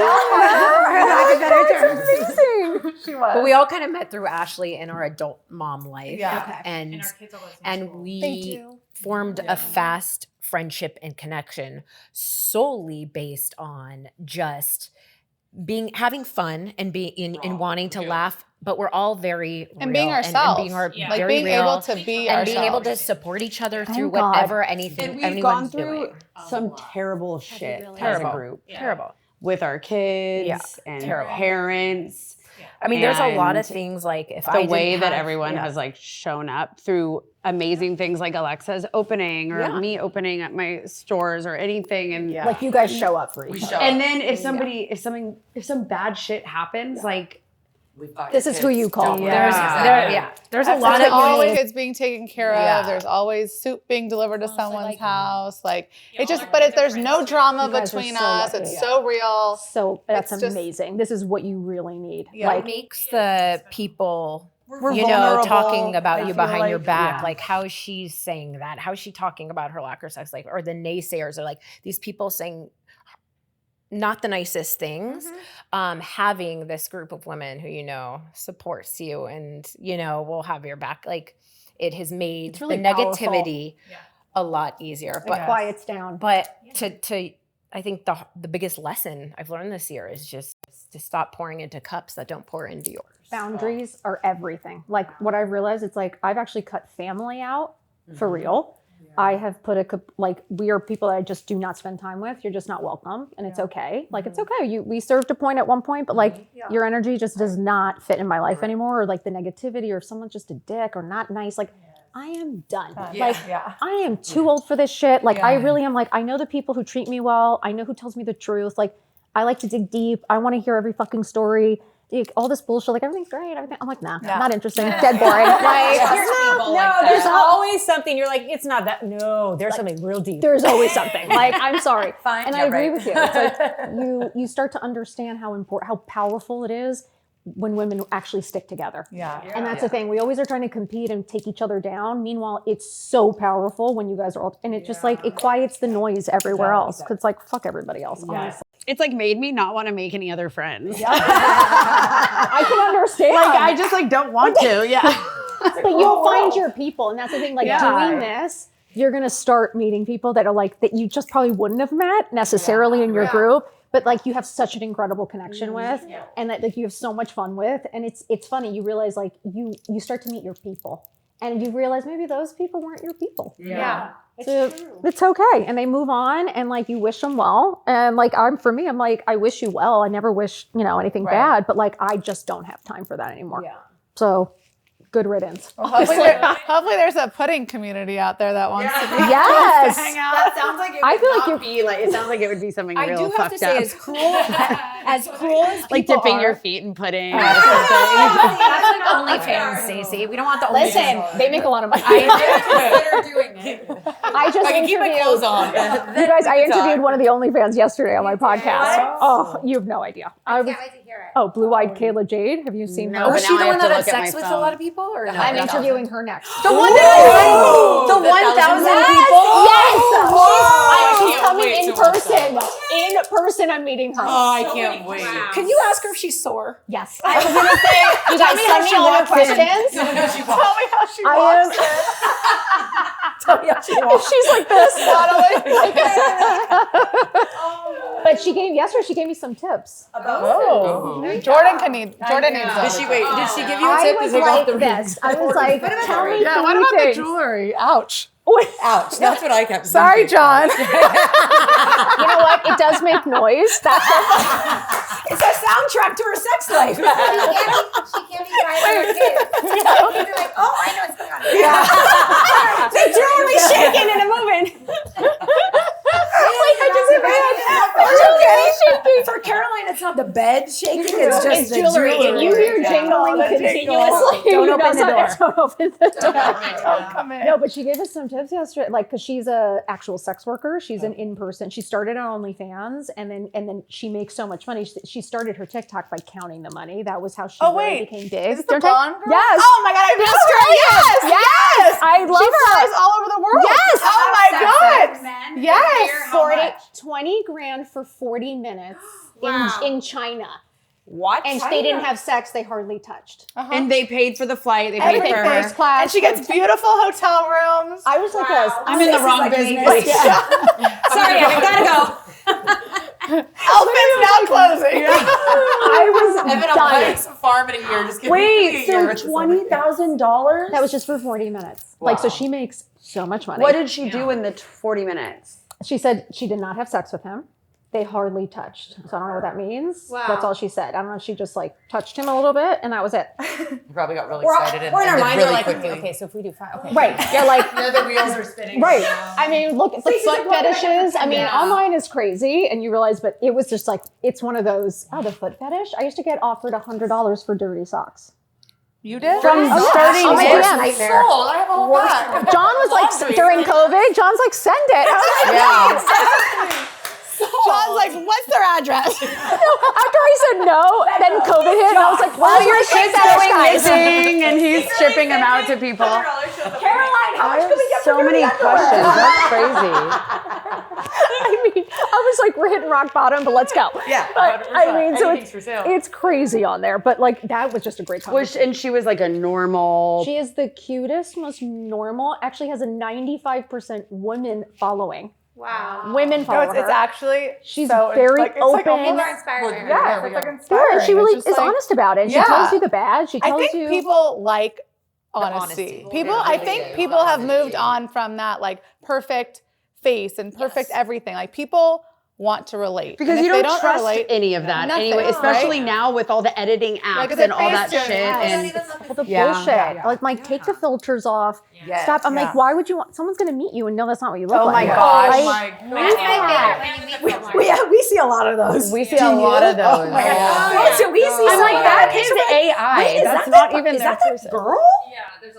was. But we all kind of met through Ashley in our adult mom life. Yeah. And we formed a fast friendship and connection solely based on just having fun and being wanting to laugh, but we're all very and real being ourselves, and being like very being real able to be and ourselves. being able to support each other through whatever anything and we've anyone's gone through doing. some terrible shit as a Terrible. group. Terrible. With our kids and parents. I mean, there's a lot of things like the way that everyone has like shown up through amazing things like Alexxa's opening or me opening at my stores or anything, and like you guys show up for each other. And then if some bad shit happens, like this is who you call. There's a lot of all the kids being taken care of. There's always soup being delivered to someone's house. Like it just, but there's no drama between us. lucky. It's so real. So that's amazing. This is what you really need. Like makes the people We're you know vulnerable, talking about I you feel behind your like. back, like how is she saying that? How is she talking about her lack of sex? Like, or the naysayers are like these people saying not the nicest things, having this group of women who, supports you and, will have your back. Like it has made really the negativity a lot easier. But quiets down. But I think the biggest lesson I've learned this year is just to stop pouring into cups that don't pour into yours. Boundaries are everything. Like what I've realized, it's like I've actually cut family out for real. I have put we are people that I just do not spend time with. You're just not welcome, and it's okay. Like it's okay. We served a point at one point, but like your energy just does not fit in my life anymore. Or like the negativity, or if someone's just a dick or not nice, like I am done. I am too old for this shit. Like I really am. Like I know the people who treat me well. I know who tells me the truth. Like I like to dig deep. I want to hear every fucking story. all this bullshit, like everything's great, everything. I'm like, nah, not interesting. Dead boring. Like, There's always something. You're like, it's not that. No, there's something real deep. there's always something. Like, I'm sorry. Fine. And I agree with you. It's like you start to understand how powerful it is when women actually stick together. And that's the thing. We always are trying to compete and take each other down. Meanwhile, it's so powerful when you guys are all, and it just like, it quiets the noise everywhere else. Cause it's like, fuck everybody else. Honestly. It's like made me not want to make any other friends. I can understand. Like I just like don't want to. Yeah. But you'll find your people. And that's the thing, like doing this, you're going to start meeting people that are like, that you just probably wouldn't have met necessarily in your group. But like you have such an incredible connection with, and that like you have so much fun with, and it's funny. You realize like you start to meet your people, and you realize maybe those people weren't your people. So it's okay, and they move on, and like you wish them well, and like I'm like I wish you well. I never wish anything bad, but like I just don't have time for that anymore. So. Good riddance. Well, hopefully there's a pudding community out there that wants to be yes. to hang out. That sounds like it I feel would like not be like it sounds like it would be something real I do have fucked to say, up. as cruel as like people dipping are, your feet in pudding. That's like OnlyFans, Staci. We don't want the Listen, they make a lot of money. Consider doing it. I just I can keep my clothes on. You guys, I interviewed one of the OnlyFans yesterday on my podcast. Oh, you have no idea. I can't wait to hear it. Oh, Blue-Eyed Kayla Jade. Have you seen her? but Was now she I the have one to that had look at my sex with a phone. lot of people? Or no? I'm interviewing her next. The one that the 1,000 people. Yes, she's coming wait in to watch person. In person, I'm meeting her. Oh, I can't wait. Can you ask her if she's sore? Yes. I was gonna say, You guys send me all your questions. Tell me how she I walks. Tell me how she walks. She's like this. But she gave me some tips. Jordyn needs Did those. she Did she give you a I tip to was take off like the this. I was like, tell me Yeah, what three about things. the jewelry? Ouch. Ouch. That's what I kept Sorry, thinking. John. You know what? It does make noise. That's It's a soundtrack to her sex life. She can't be driving her kids. She'll be like, oh, I know what's going on. The jewelry shaking and moving. For Caroline, it's not the bed shaking, it's just the jewelry. If you hear jingling continuously, Don't open the door. Don't open the door. Don't come in. No, but she gave us some tips yesterday, like because she's a actual sex worker. She's an in-person. She started on OnlyFans, and then she makes so much money. She started her TikTok by counting the money. That was how she really became big. Is this the blonde girl? Yes. Oh my God, I missed her. Yes. I love She her. flies all over the world. Yes. Oh my God. Yes. 20 grand for 40 minutes in China. What? And they didn't have sex. They hardly touched. and they paid for the flight. They paid Everything for first her. class. And she gets beautiful hotel rooms. I was like, I'm in the wrong business. Sorry, I gotta go. Elfin's now closing. I was Evan, I'm dying. buying some farm in a year. Just give Wait, me a so year with this $20,000? That was just for 40 minutes. Like, so she makes so much money. What did she do in the 40 minutes? She said she did not have sex with him. They hardly touched. So I don't know what that means. Wow. That's all she said. I don't know if she just like touched him a little bit and that was it. You probably got really We're excited and in our ended mind, really we're like, quickly. okay, so if we do 5, okay. Right. You're like, Yeah, the wheels are spinning. right. I mean, look, the foot fetishes. I mean, online is crazy and you realize, but it was just like, it's one of those, the foot fetish. I used to get offered $100 for dirty socks. You did? From starting Oh my this? God. Sold. I have a whole pack. John was like, during COVID, John's like, send it. I was like, John's like, what's their address? after I said no, then COVID hit, and I was like, All your shit's shit's going missing, and he's shipping them out to people. Caroline, how much I can we get have so for many dirty questions. That's crazy. I mean, I was like, we're hitting rock bottom, but let's go. Yeah, But, I mean, so Anything's for sale. it's crazy on there, but like that was just a great conversation. And she was like a normal. She is the cutest, most normal, actually has a 95% women following. Wow. Women follow It's her. actually She's so, very it's like open. almost- You're inspiring. Yeah, it's like inspiring. Yeah, she really It's is just like- honest about it. And Yeah. She tells you the bad. She I tells think you. people like honesty. honesty. People, Yeah, I they think do. people have moved on from that like perfect face and perfect everything. Like people want to relate Because And you if they don't trust relate, any of that nothing, anyway, especially right? now with all the editing Like, apps is it and all that face shit. tuning? And all the Yeah. bullshit. Like, Mike, take the filters off. Yes. Stop. I'm Yeah. like, why would you want? Someone's going to meet you and know that's not what you look Oh like. my gosh. Right? That's my favorite when you meet someone. We see a lot of those. we see a lot of those. Oh my God. So we see I'm like, that is AI. Wait, is That's that not that- even is their that person. girl?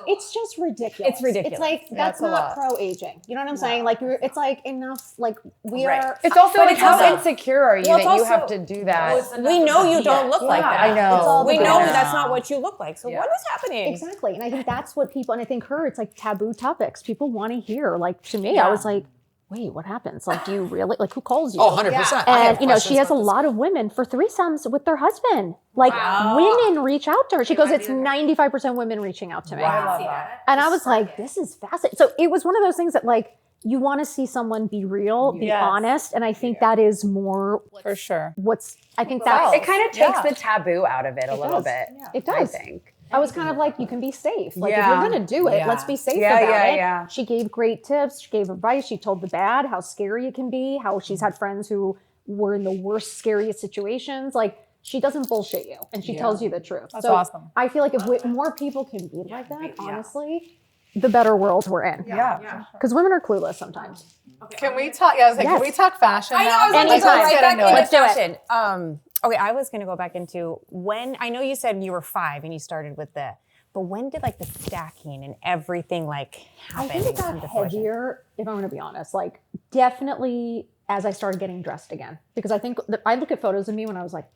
It's just ridiculous. It's ridiculous. It's like that's That's a not lot. pro-aging. You know what I'm saying? Like it's like enough. Like we Right. are. It's also But like it's how also- insecure are you well, that it's you have also- to do that? We know you don't look like that. I know. It's all the We know BS. that's not what you look like. So what is happening? Exactly. And I think that's what people, and I think her, it's like taboo topics. People want to hear. Like to me, I was like, wait, what happens? Like, do you really, like, who calls you? Oh, 100%. I have And, you know, she questions has a about this. lot of women for threesomes with their husband. Like, women reach out to her. She goes, it's 95% women reaching out to me. I love that. And I was like, this is fascinating. So it was one of those things that, like, you want to see someone be real, be Yes. honest. And I think that is more For sure. I think that's, It kind of takes the taboo out of it a little does. bit. it I does. think. I was kind of like, you can be safe. Like, if Yeah. you're going to do it, let's be safe Yeah, about yeah, it. yeah. She gave great tips. She gave advice. She told the bad, how scary it can be, how she's had friends who were in the worst, scariest situations. Like, she doesn't bullshit you, and she tells you the truth. That's awesome. I feel like if more people can be like that, honestly, the better world we're in. Yeah. Because women are clueless sometimes. Can we talk? Yeah, I was like, Yes. can we talk fashion now? I was gonna Anytime. go right Let's back get into into it. Let's do it. fashion. Okay, I was gonna go back into when I know you said you were 5 and you started with but when did like the stacking and everything like I happen? think it and come got to fruition? heavier, if I'm going to be honest. Like, definitely as I started getting dressed again. Because I think I look at photos of me when I was like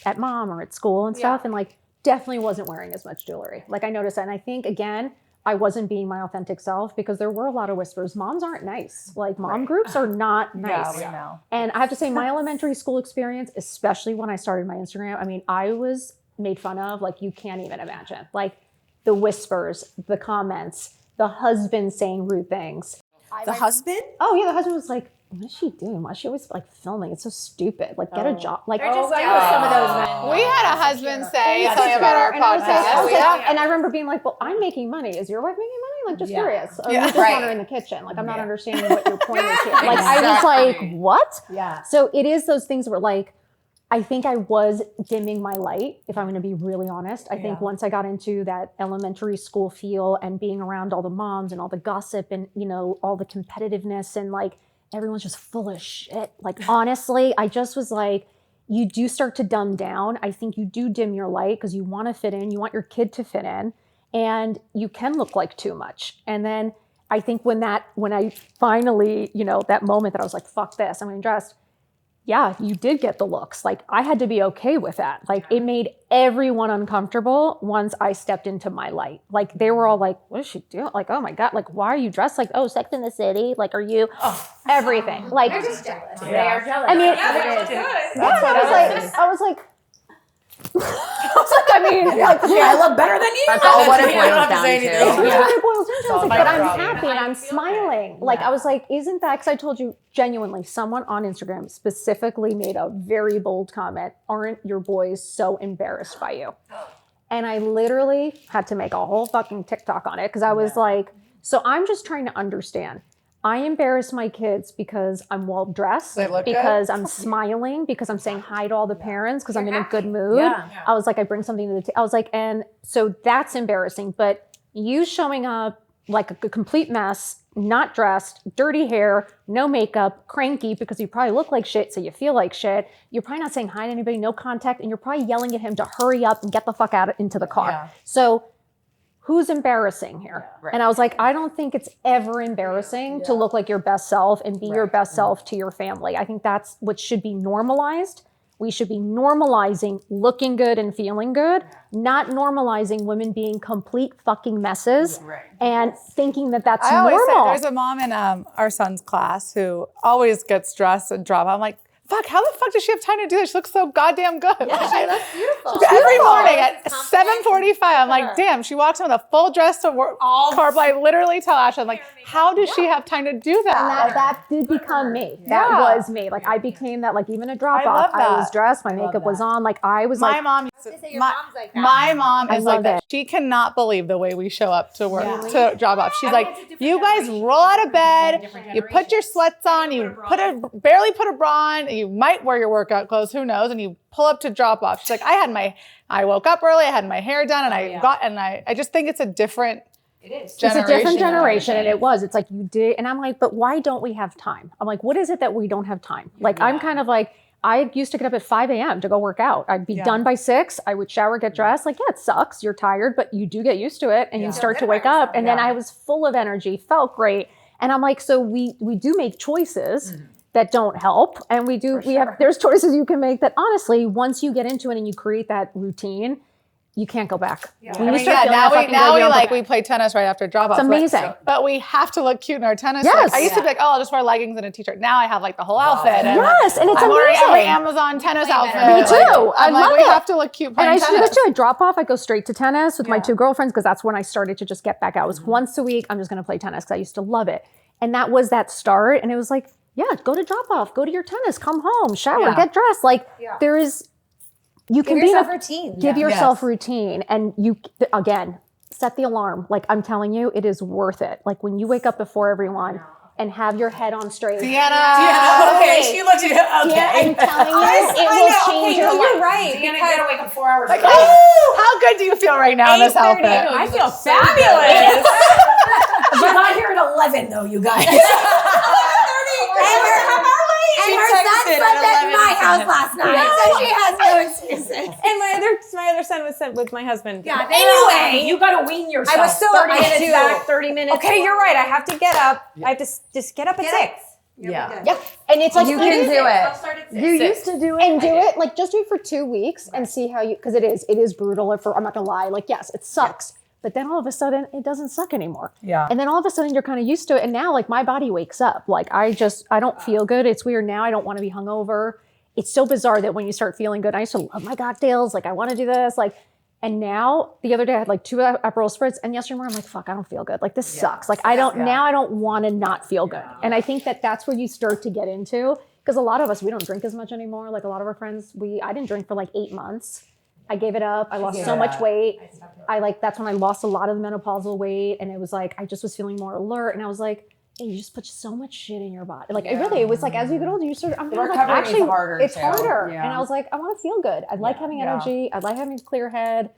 at mom or at school and stuff, and like definitely wasn't wearing as much jewelry. Like, I noticed that. And I think, again, I wasn't being my authentic self because there were a lot of whispers. Moms aren't nice. Like, mom groups are not nice. Yeah, we know. And I have to say, my elementary school experience, especially when I started my Instagram, I mean, I was made fun of like you can't even imagine. Like, the whispers, the comments, the husband saying rude things. The husband? Oh yeah, the husband was like, what is she doing? Why is she always like filming? It's so stupid. Like, get a job. Like, Some of those men. We had a husband say something Insecure. about our And I was like- I was podcast. like- and I remember being like, well, I'm making money. Is your wife making money? Like, just curious. Or you just want her in the kitchen. Like, I'm not understanding what your point is here. Like, I was like, what? Yeah. So it is those things where, like, I think I was dimming my light, if I'm going to be really honest. I think once I got into that elementary school feel and being around all the moms and all the gossip and, you know, all the competitiveness and like everyone's just full of shit. Like, honestly, I just was like, you do start to dumb down. I think you do dim your light because you want to fit in. You want your kid to fit in, and you can look like too much. And then I think when I finally, you know, that moment that I was like, fuck this, I'm getting dressed. Yeah, you did get the looks. Like, I had to be okay with that. Like, it made everyone uncomfortable once I stepped into my light. Like, they were all like, what is she doing? Like, oh my God, like, why are you dressed like, oh, Sex in the City? Like, are you everything? Like, They're just jealous. I mean, I was like, I mean, like, I look better than you. That's all what it You don't boils have to down say to. anything. that's what it boils down to. I was like, my but I'm problem. happy and I'm smiling. Like, I was like, isn't that, because I told you genuinely, someone on Instagram specifically made a very bold comment, aren't your boys so embarrassed by you? And I literally had to make a whole fucking TikTok on it because I was like, so I'm just trying to understand. I embarrass my kids because I'm well dressed, They look because I'm smiling, because I'm saying hi to all the parents, because I'm in a good mood. I was like, I bring something to the table. I was like, and so that's embarrassing. But you showing up like a complete mess, not dressed, dirty hair, no makeup, cranky because you probably look like shit, so you feel like shit. You're probably not saying hi to anybody, no contact, and you're probably yelling at him to hurry up and get the fuck out into the car. Yeah. So who's embarrassing here? And I was like, I don't think it's ever embarrassing to look like your best self and be your best self to your family. I think that's what should be normalized. We should be normalizing looking good and feeling good, not normalizing women being complete fucking messes and thinking that that's I always say, normal. there's a mom in our son's class who always gets dressed and drop. I'm like, fuck, how the fuck does she have time to do that? She looks so goddamn good. That's beautiful. Every morning at 7:45, I'm like, damn, she walks in with a full dress to work. I literally tell Ashley, I'm like, how does she have time to do that? And that did become me. That was me. Like, I became that, like, even a drop I off. love that. I was dressed, my makeup was on. Like, I was My like, mom, Your mom's like that. my mom I is like love that. it. She cannot believe the way we show up to work, to job off. She's like, you guys roll out of bed, you put your sweats on, you barely put a bra on, you might wear your workout clothes, who knows, and you pull up to drop off. She's like, I woke up early, I had my hair done, and I just think it's a different it's a different generation, and it was. It's like you did, and I'm like, but why don't we have time? I'm like, what is it that we don't have time? Like, I'm kind of like, I used to get up at 5 a.m. to go work out. I'd be done by 6. I would shower, get dressed. Like, yeah, it sucks. You're tired, but you do get used to it and you start to wake up. And then I was full of energy, felt great. And I'm like, so we do make choices that don't help. And there's choices you can make that honestly, once you get into it and you create that routine, you can't go back. When you start we play tennis right after drop off. It's amazing. But we have to look cute in our tennis. Yes. I used to be like, oh, I'll just wear leggings and a t-shirt. Now I have like the whole outfit. And Yes, and it's I'm wearing every amazing. Amazon tennis outfit. Me too. I love we it. have to look cute And playing I used to do tennis. that too. I drop off. I go straight to tennis with my 2 girlfriends because that's when I started to just get back out. It was once a week. I'm just going to play tennis because I used to love it. And that was that start. And it was like, go to drop off, go to your tennis, come home, shower, get dressed. Like there is, you can Give yourself routine. Give yourself routine. And you, again, set the alarm. Like I'm telling you, it is worth it. Like when you wake up before everyone and have your head on straight. Deanna. Okay, she looked at it. Okay. I'm telling you, it will change your life. You're right. You're gonna gotta wake up 4 hours. Like, how good do you feel right now in this outfit? I feel fabulous. She got here at 11 though, you guys. And her son slept at my house last night, so she has no excuses. And my other son was sent with my husband. Yeah, Anyway, you gotta wean yourself. I was still 30 up at minutes 2. back, 30 minutes. Okay, you're right. I have to get up. I have to just get up at 6. Yeah. And it's like, You can do it. You used to do it. And do it, like just do it for 2 weeks and see how because it is brutal. I'm not gonna lie. Like, yes, it sucks. But then all of a sudden it doesn't suck anymore. Yeah. And then all of a sudden you're kind of used to it. And now like my body wakes up. Like I don't feel good. It's weird now. I don't want to be hungover. It's so bizarre that when you start feeling good, I used to love my cocktails. Like I want to do this. Like, and now the other day I had like 2 Aperol Spritz and yesterday morning I'm like, fuck, I don't feel good. Like this sucks. Like now I don't want to not feel good. And I think that's where you start to get into, because a lot of us, we don't drink as much anymore. Like a lot of our friends, I didn't drink for like 8 months. I gave it up. I lost so much weight. That's when I lost a lot of the menopausal weight. And it was like, I just was feeling more alert. And I was like, hey, you just put so much shit in your body. Like it was like, as you get older, I'm like, actually, it's harder. Yeah. And I was like, I want to feel good. I like having energy. I like having a clear head.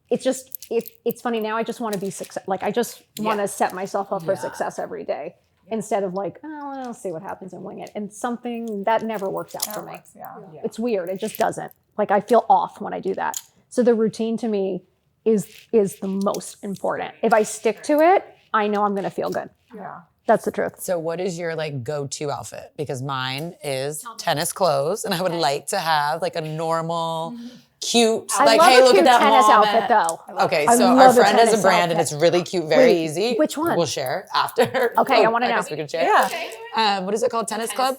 It's just, it's funny now. I just want to be success. Like I just want to set myself up for success every day. Instead of like, oh, I'll see what happens and wing it. And something that never works out for me. It's weird. It just doesn't. Like I feel off when I do that. So the routine to me is the most important. If I stick to it, I know I'm going to feel good. Yeah. That's the truth. So what is your like go-to outfit? Because mine is tennis clothes, and I would like to have like a normal, cute, like, hey, look at that tennis mom outfit though. Okay, I so love our the friend has a tennis brand and outfit. it's really cute, very Wait, easy. which one? We'll share after. Okay, I wanna know. guess we can share. Yeah. What is it called? Tennis Club?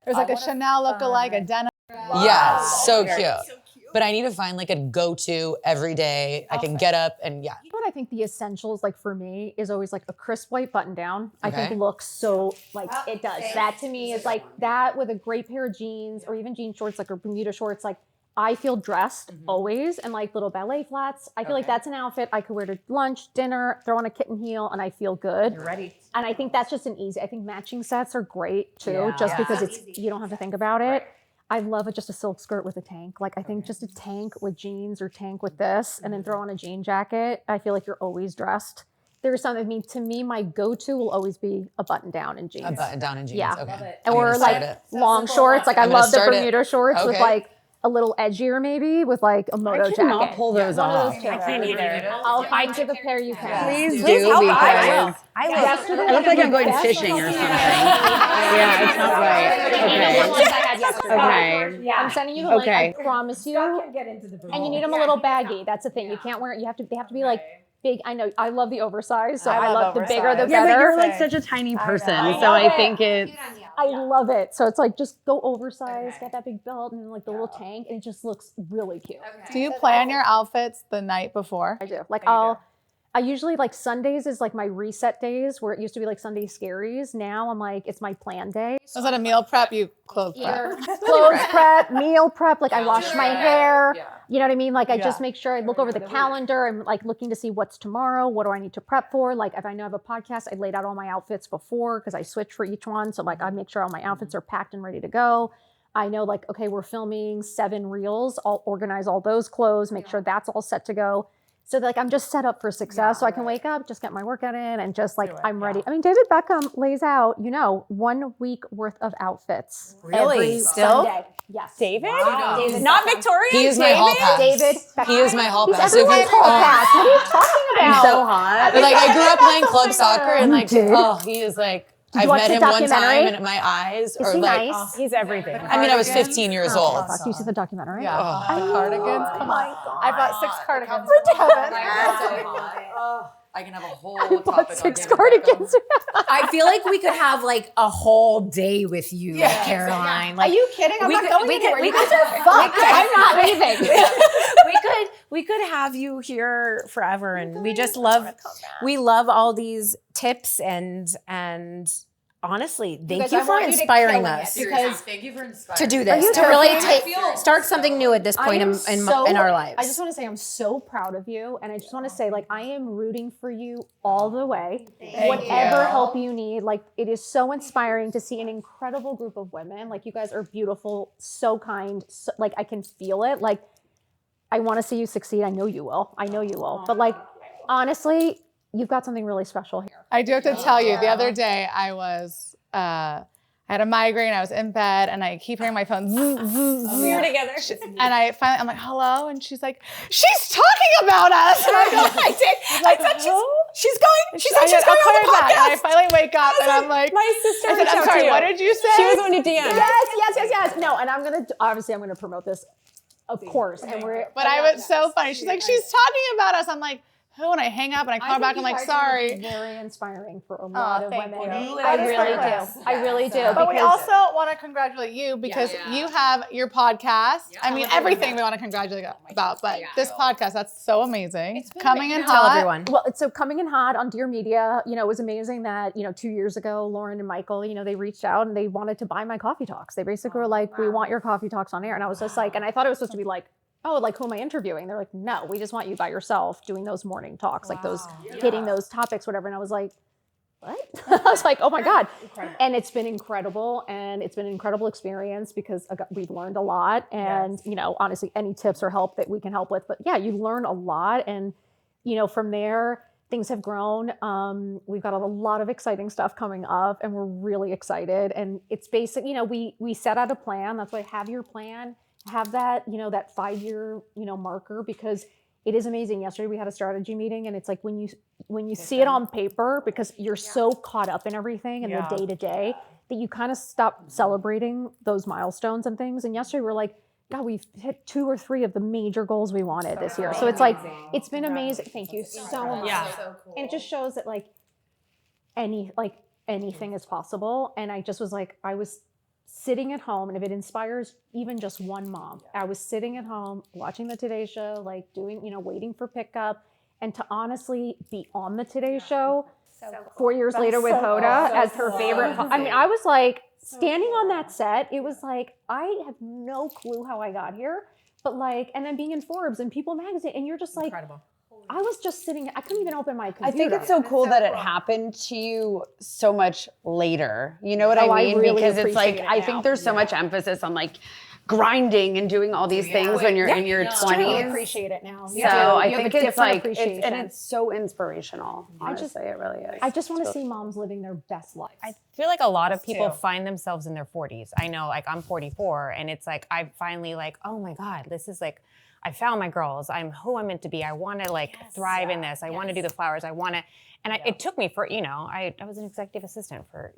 There's like a Chanel lookalike, a denim. Yeah, so cute. But I need to find like a go-to every day. I can get up and You know what I think the essentials, like for me, is always like a crisp white button down. I Okay. think looks so, like it does. That to me is like that with a great pair of jeans or even jean shorts, like or Bermuda shorts. Like I feel dressed always, and like little ballet flats. I feel like that's an outfit I could wear to lunch, dinner, throw on a kitten heel, and I feel good. You're ready. And I think that's just an easy. I think matching sets are great too, just because you don't have to think about it. I love just a silk skirt with a tank. Like I think just a tank with jeans or tank with this, and then throw on a jean jacket. I feel like you're always dressed. There's something, to me, my go-to will always be a button down and jeans. a button down in jeans. Yeah. Okay. Or like long shorts. Like I I'm gonna love the start it. Bermuda shorts with Okay. like a little edgier maybe with like a moto jacket. I cannot pull those off. I can't either. I'll find you the pair you can. Please do, because Yesterday, I look like I'm going fishing or something. Yeah, it's not right. Okay. I'm sending you the link. Okay. I promise you. And you need them a little baggy. That's the thing. You can't wear it. They have to be like big. I know. I love the oversized. So I love the bigger the better. Yeah, but you're like such a tiny person, so I think it's. I love it. So it's like just go oversized, get that big belt and like the little tank, and it just looks really cute. Do you plan your outfits the night before? I do. Like I usually like Sundays is like my reset days, where it used to be like Sunday scaries. Now I'm like, it's my plan day. Was that a meal prep? You clothes prep? Clothes prep, meal prep. Like I wash my hair. You know what I mean? Like I just make sure I look over the calendar. I'm like looking to see what's tomorrow. What do I need to prep for? Like if I know I have a podcast, I laid out all my outfits before because I switch for each one. So like I make sure all my outfits are packed and ready to go. I know like, okay, we're filming 7 reels. I'll organize all those clothes, make sure that's all set to go. So like I'm just set up for success. So I can wake up, just get my workout in, and just like I'm ready. I mean, David Beckham lays out, 1 week worth of outfits. Really? Every Still? Sunday. Yes. David? David Not Beckham. Victoria? He is my hall pass. David Beckham. He is my hall He's pass. So if everyone's you- hall pass. What are you talking about? So hot. But, like I grew up playing club soccer and like, did? he is like, you I've watch met the him one documentary? time and my eyes Is are he like, nice? He's everything. I mean, I was 15 years old. Fuck, do you see the documentary? Yeah. Oh. The cardigans. Come on. I bought 6 cardigans for Kevin. I can have a whole I topic bought on 6 David cardigans. I feel like we could have like a whole day with you, Caroline. Like, Are you kidding? I'm we not could- going we could- anywhere. we You guys could- are fucked. I'm not leaving. we could have you here forever, and we just love all these tips and honestly, thank guys, you I for want you to inspiring kill it, us because Thank you for inspiring to do me. this, you to really terrified? start something new at this point in our lives. I just want to say I'm so proud of you, and I just want to say like I am rooting for you all the way. Whatever help you need, like it is so inspiring to see an incredible group of women. Like you guys are beautiful, so kind, so, like I can feel it. Like I want to see you succeed. I know you will. But like honestly, you've got something really special here. I do have to tell you, the other day I was, I had a migraine, I was in bed, and I keep hearing my phone zzz, zzz, zzz. We were together. And I'm like, hello? And she's like, she's talking about us. And I go, I did. I said she's going. She said she's I'll going call on her the back. And I podcast. finally wake up and I'm like, My sister I said, reached I'm out sorry, to you. what did you say? She was going to Deanna. Yes. No, and I'm gonna promote this, of course. And But I was so funny. She's like, she's talking about us. I'm like, who? And I hang up and I call her back. I'm like, sorry. Very inspiring for a lot of thank women. you. I really do. I really do. But we because- also want to congratulate you because you have your podcast. I mean, everything we want to congratulate about, but this podcast, that's so amazing. Coming in Tell hot. everyone. Well, so coming in hot on Dear Media, it was amazing that, 2 years ago, Lauren and Michael, they reached out and they wanted to buy my coffee talks. They basically were like, we want your coffee talks on air. And I was just like, and I thought it was supposed to be like, oh, like who am I interviewing? They're like, no, we just want you by yourself doing those morning talks, like those hitting those topics, whatever. And I was like, what? I was like, oh my God. And it's been incredible. And it's been an incredible experience because we've learned a lot. And, honestly, any tips or help that we can help with. But yeah, you learn a lot. And, from there, things have grown. We've got a lot of exciting stuff coming up and we're really excited. And it's basic, we set out a plan. That's why have your plan. Have that, that 5-year, marker, because it is amazing. Yesterday we had a strategy meeting and it's like when you see it on paper, because you're so caught up in everything and the day to day that you kind of stop celebrating those milestones and things. And yesterday we're like, God, we've hit 2 or 3 of the major goals we wanted this year. So it's like, it's been amazing. Thank you so much. Yeah. And it just shows that anything is possible. And I just was like, I was sitting at home, and if it inspires even just one mom, I was sitting at home watching the Today Show, like doing, waiting for pickup, and to honestly be on the Today Show 4 years later with Hoda as her favorite. I mean, I was like standing on that set. It was like, I have no clue how I got here, but like, and then being in Forbes and People Magazine, and you're just like, Incredible. I was just sitting, I couldn't even open my computer. I think it's so cool that it happened to you so much later. You know what Oh, I I mean? really Because it's like, appreciate it I now. think there's so much emphasis on like grinding and doing all these things when you're in your I 20s. appreciate it now. So You do. I You have think a it's different like, appreciation. it's so inspirational. Honestly, it really is. I just want to see moms living their best life. I feel like a lot of people find themselves in their 40s. I know, like I'm 44 and it's like, I'm finally like, oh my God, this is like, I found my girls. I'm who I'm meant to be. I want to like thrive in this. I want to do the flowers. I want to, and it took me for, I was an executive assistant for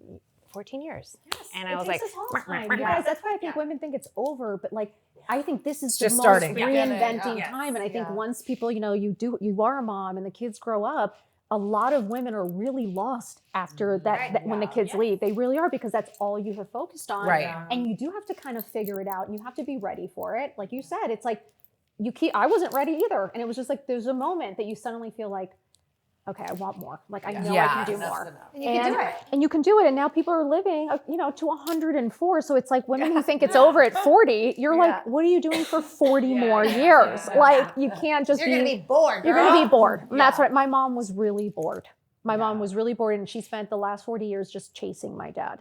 14 years. And I was like, guys, that's why I think women think it's over, but like, I think this is just the starting. most reinventing time. And I think once people, you are a mom and the kids grow up, a lot of women are really lost after that when the kids leave. They really are, because that's all you have focused on. Right. And you do have to kind of figure it out and you have to be ready for it. Like you said, it's like, I wasn't ready either. And it was just like, there's a moment that you suddenly feel like, okay, I want more. Like, I know I can do more. And you can do it. And you can do it. And now people are living, to 104. So it's like women who think it's over at 40, you're like, what are you doing for 40 more years? Like, you can't just You're going to be bored. You're going to be bored. And that's right. My mom was really bored. My mom was really bored, and she spent the last 40 years just chasing my dad.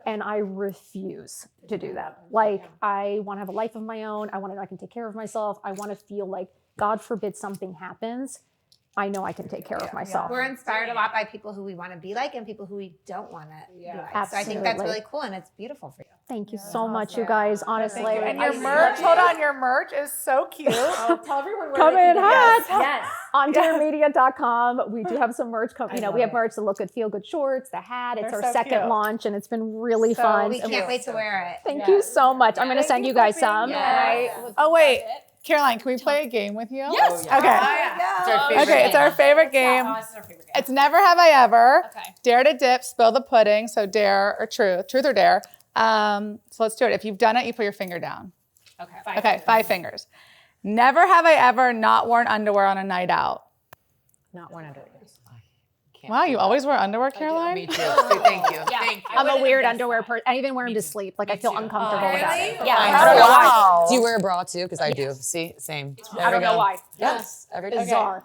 and I refuse to do that. Like, I want to have a life of my own. I want to know I can take care of myself. I want to feel like, God forbid something happens, I know I can take care of myself. We're inspired a lot by people who we want to be like and people who we don't want to be like. So I think that's really cool and it's beautiful for you. Thank you so much, you guys. Honestly, And your merch, hold on, your merch is so cute. tell everyone where come in hot. Yes. On dinnermedia.com. We do have some merch. We have merch, the Look Good, Feel Good shorts, the hat. It's our second launch, and it's been really fun. We can't wait to wear it. Thank you so much. I'm going to send you guys some. Oh, wait. Caroline, can we play a game with you? Yes. Okay. Okay, it's our favorite game. It's Never Have I Ever. Okay. Dare to dip, spill the pudding. So dare or truth or dare. So let's do it. If you've done it, you put your finger down. Okay. 5 fingers. Never have I ever not worn underwear on a night out. Not worn underwear. Wow, you always wear underwear, Caroline? Me too. Thank you. Yeah. Thank you. I'm a weird underwear person. I even wear them to sleep. Like, I feel uncomfortable with that. Yeah. I don't know why. Do you wear a bra too? Because I do. See, same. I don't know why. Yes. Every day. Bizarre.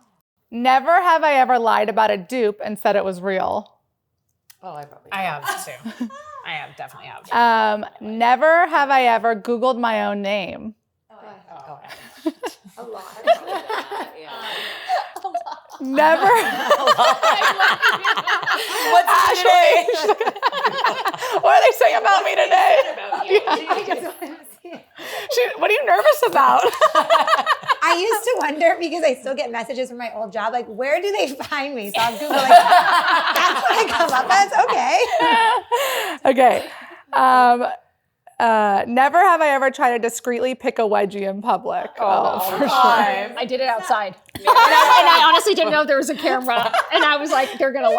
Never have I ever lied about a dupe and said it was real. Oh, I probably. I have too. I have definitely have. Never have I ever Googled my own name. A lot. Never. What's today? What are they saying about me today? What are you nervous about? I used to wonder, because I still get messages from my old job, like, where do they find me? So I'm Googling, that's what I come up as? Okay. Never have I ever tried to discreetly pick a wedgie in public. Oh, for sure. I did it outside. And I honestly didn't know there was a camera. And I was like, they're going to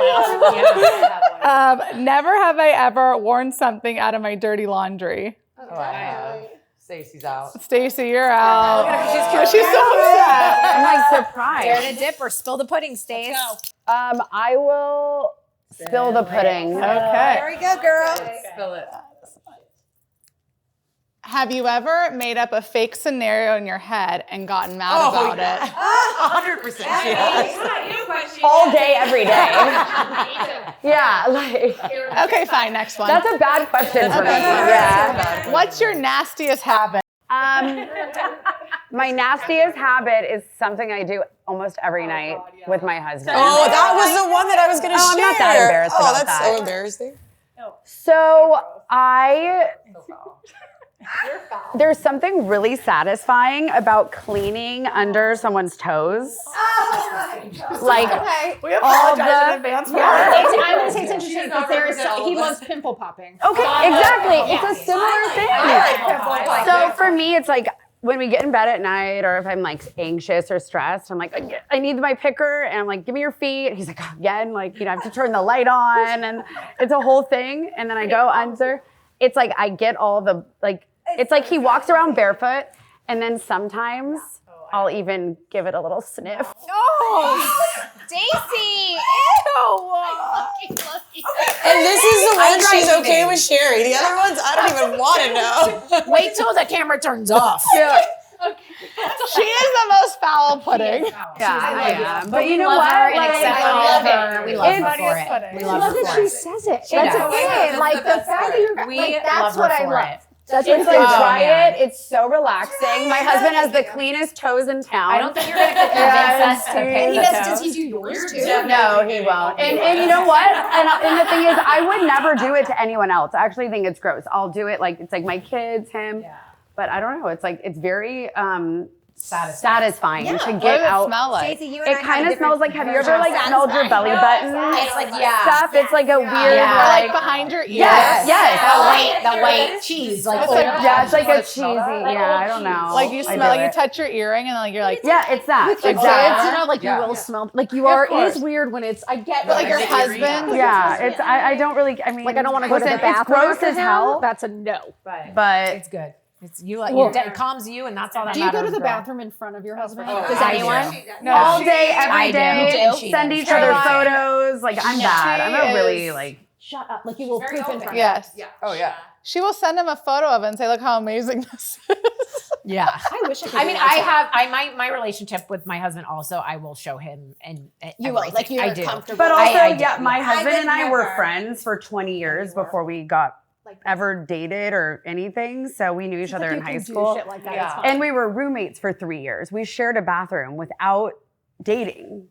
laugh. Never have I ever worn something out of my dirty laundry. Oh, I have. Staci's out. Staci, you're out. She's so upset. I'm like surprised. Dare to dip or spill the pudding, Stace. I will spill the pudding. Okay. There we go, girl. Spill it. Have you ever made up a fake scenario in your head and gotten mad about it? 100%. Yes. All day, every day. Yeah, like. Okay, fine. Next one. That's a bad question for me. Yeah. What's your nastiest habit? My nastiest habit is something I do almost every night with my husband. Oh, that was the one that I was going to share. I'm not that embarrassed about that's that. so embarrassing. So there's something really satisfying about cleaning under someone's toes. Like We apologize in advance for her. I'm going to say it's interesting because he loves pimple popping. Okay, exactly. It's a similar thing. So for me, it's like when we get in bed at night, or if I'm like anxious or stressed, I'm like, I need my picker, and I'm like, give me your feet. He's like, again, like, I have to turn the light on, and it's a whole thing. And then I go under. It's like I get all the it's like he walks around barefoot, and then sometimes I'll even give it a little sniff. Oh, Stacy! And this is the one she's okay with sharing. The other ones, I don't even want to know. Wait till the camera turns off. Yeah. She is the most foul pudding. Yeah, I am. But you know love what? her and Like, accept all of her. We love her for it. We I love love her that for she it. says it. She That's does. it. Like the fact that you're We that's love what her I for love. it. That's It's what like, I try love. it. It's so relaxing. My husband has the cleanest toes in town. I don't think you're going to convince us to pick the toes. Does he do yours too? No, he won't. And you know what? And the thing is, I would never do it to anyone else. I actually think it's gross. I'll do it it's like my kids, him. Yeah. But I don't know. It's like, it's very satisfying to What get does it out. smell like? Stacey, you and I It kind of smells like, have you ever versions. smelled your belly button? It's like, Stuff. It's like a weird, Like behind your ears. Yes. The white cheese. Like, Yeah, it's like a cheesy, I don't know. Like you I smell, do you it. touch your earring and then you're like, Yeah, it's that. With your kids, like you will smell, like you are. It is weird when it's. I get, but like your husband. Yeah, it's, I don't really, I mean. Like I don't want to go to the listen, bathroom. It's gross as hell, That's a no. but. it's good. It's you. It calms you, and that's all that Do you matters. go to the girl. bathroom in front of your husband? Does I anyone? No. All day, every I do. day, You do? send each other photos. Like, I'm bad. I'm a really, Shut up. Like you will poop in front. Yes. Oh, yeah. She will send him a photo of it and say, look how amazing this is. Yeah. I wish I could. I mean, my relationship with my husband also, I will show him and You will, like you're I do. comfortable. But also, I do. my husband and I were never. friends for 20 years before we got ever dated or anything. So we knew each other in high Do school. shit like that. It's fine. And we were roommates for 3 years. We shared a bathroom without dating.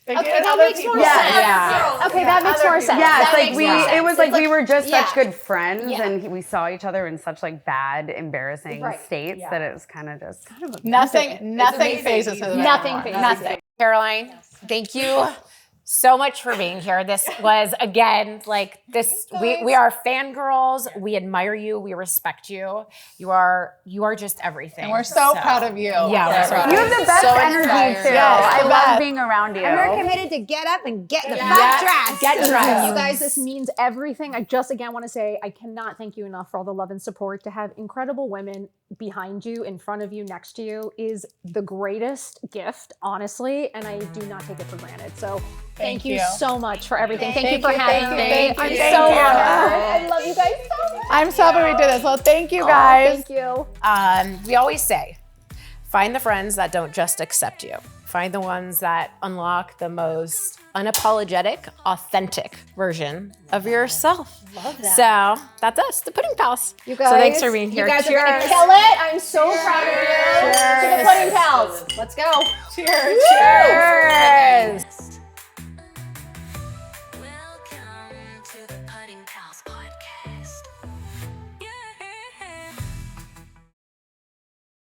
Okay, that makes more sense. Yeah. Okay, that makes more sense. Yeah, it's That like makes more sense. it was like we were just yeah. such good friends, Yeah. and we saw each other in such like bad, embarrassing states that it was kind of just Nothing phases her. Nothing phases Nothing. Caroline, thank you so much for being here. This was again like this. We are fangirls. We admire you. We respect you. You are just everything. And we're so proud of you. Yeah, we're so proud. you have the best energy too. Yes, I the love best. being around you. And we're committed to get up and get the fuck dressed. Get dressed. You guys, this means everything. I just again want to say I cannot thank you enough for all the love and support. To have incredible women behind you, in front of you, next to you is the greatest gift, honestly, and I do not take it for granted. So thank you so much for everything. Thank you for having me. I'm so honored. I love you guys so much. I'm so happy we did this. Well, thank you guys. Thank you. We always say, find the friends that don't just accept you. Find the ones that unlock the most unapologetic, authentic version of yourself. Love that. So that's us, the Pudding Pals. You guys, so thanks for being here. You guys Cheers. are gonna kill it. I'm so proud of you. To the Pudding Pals. Let's go. Cheers. Cheers.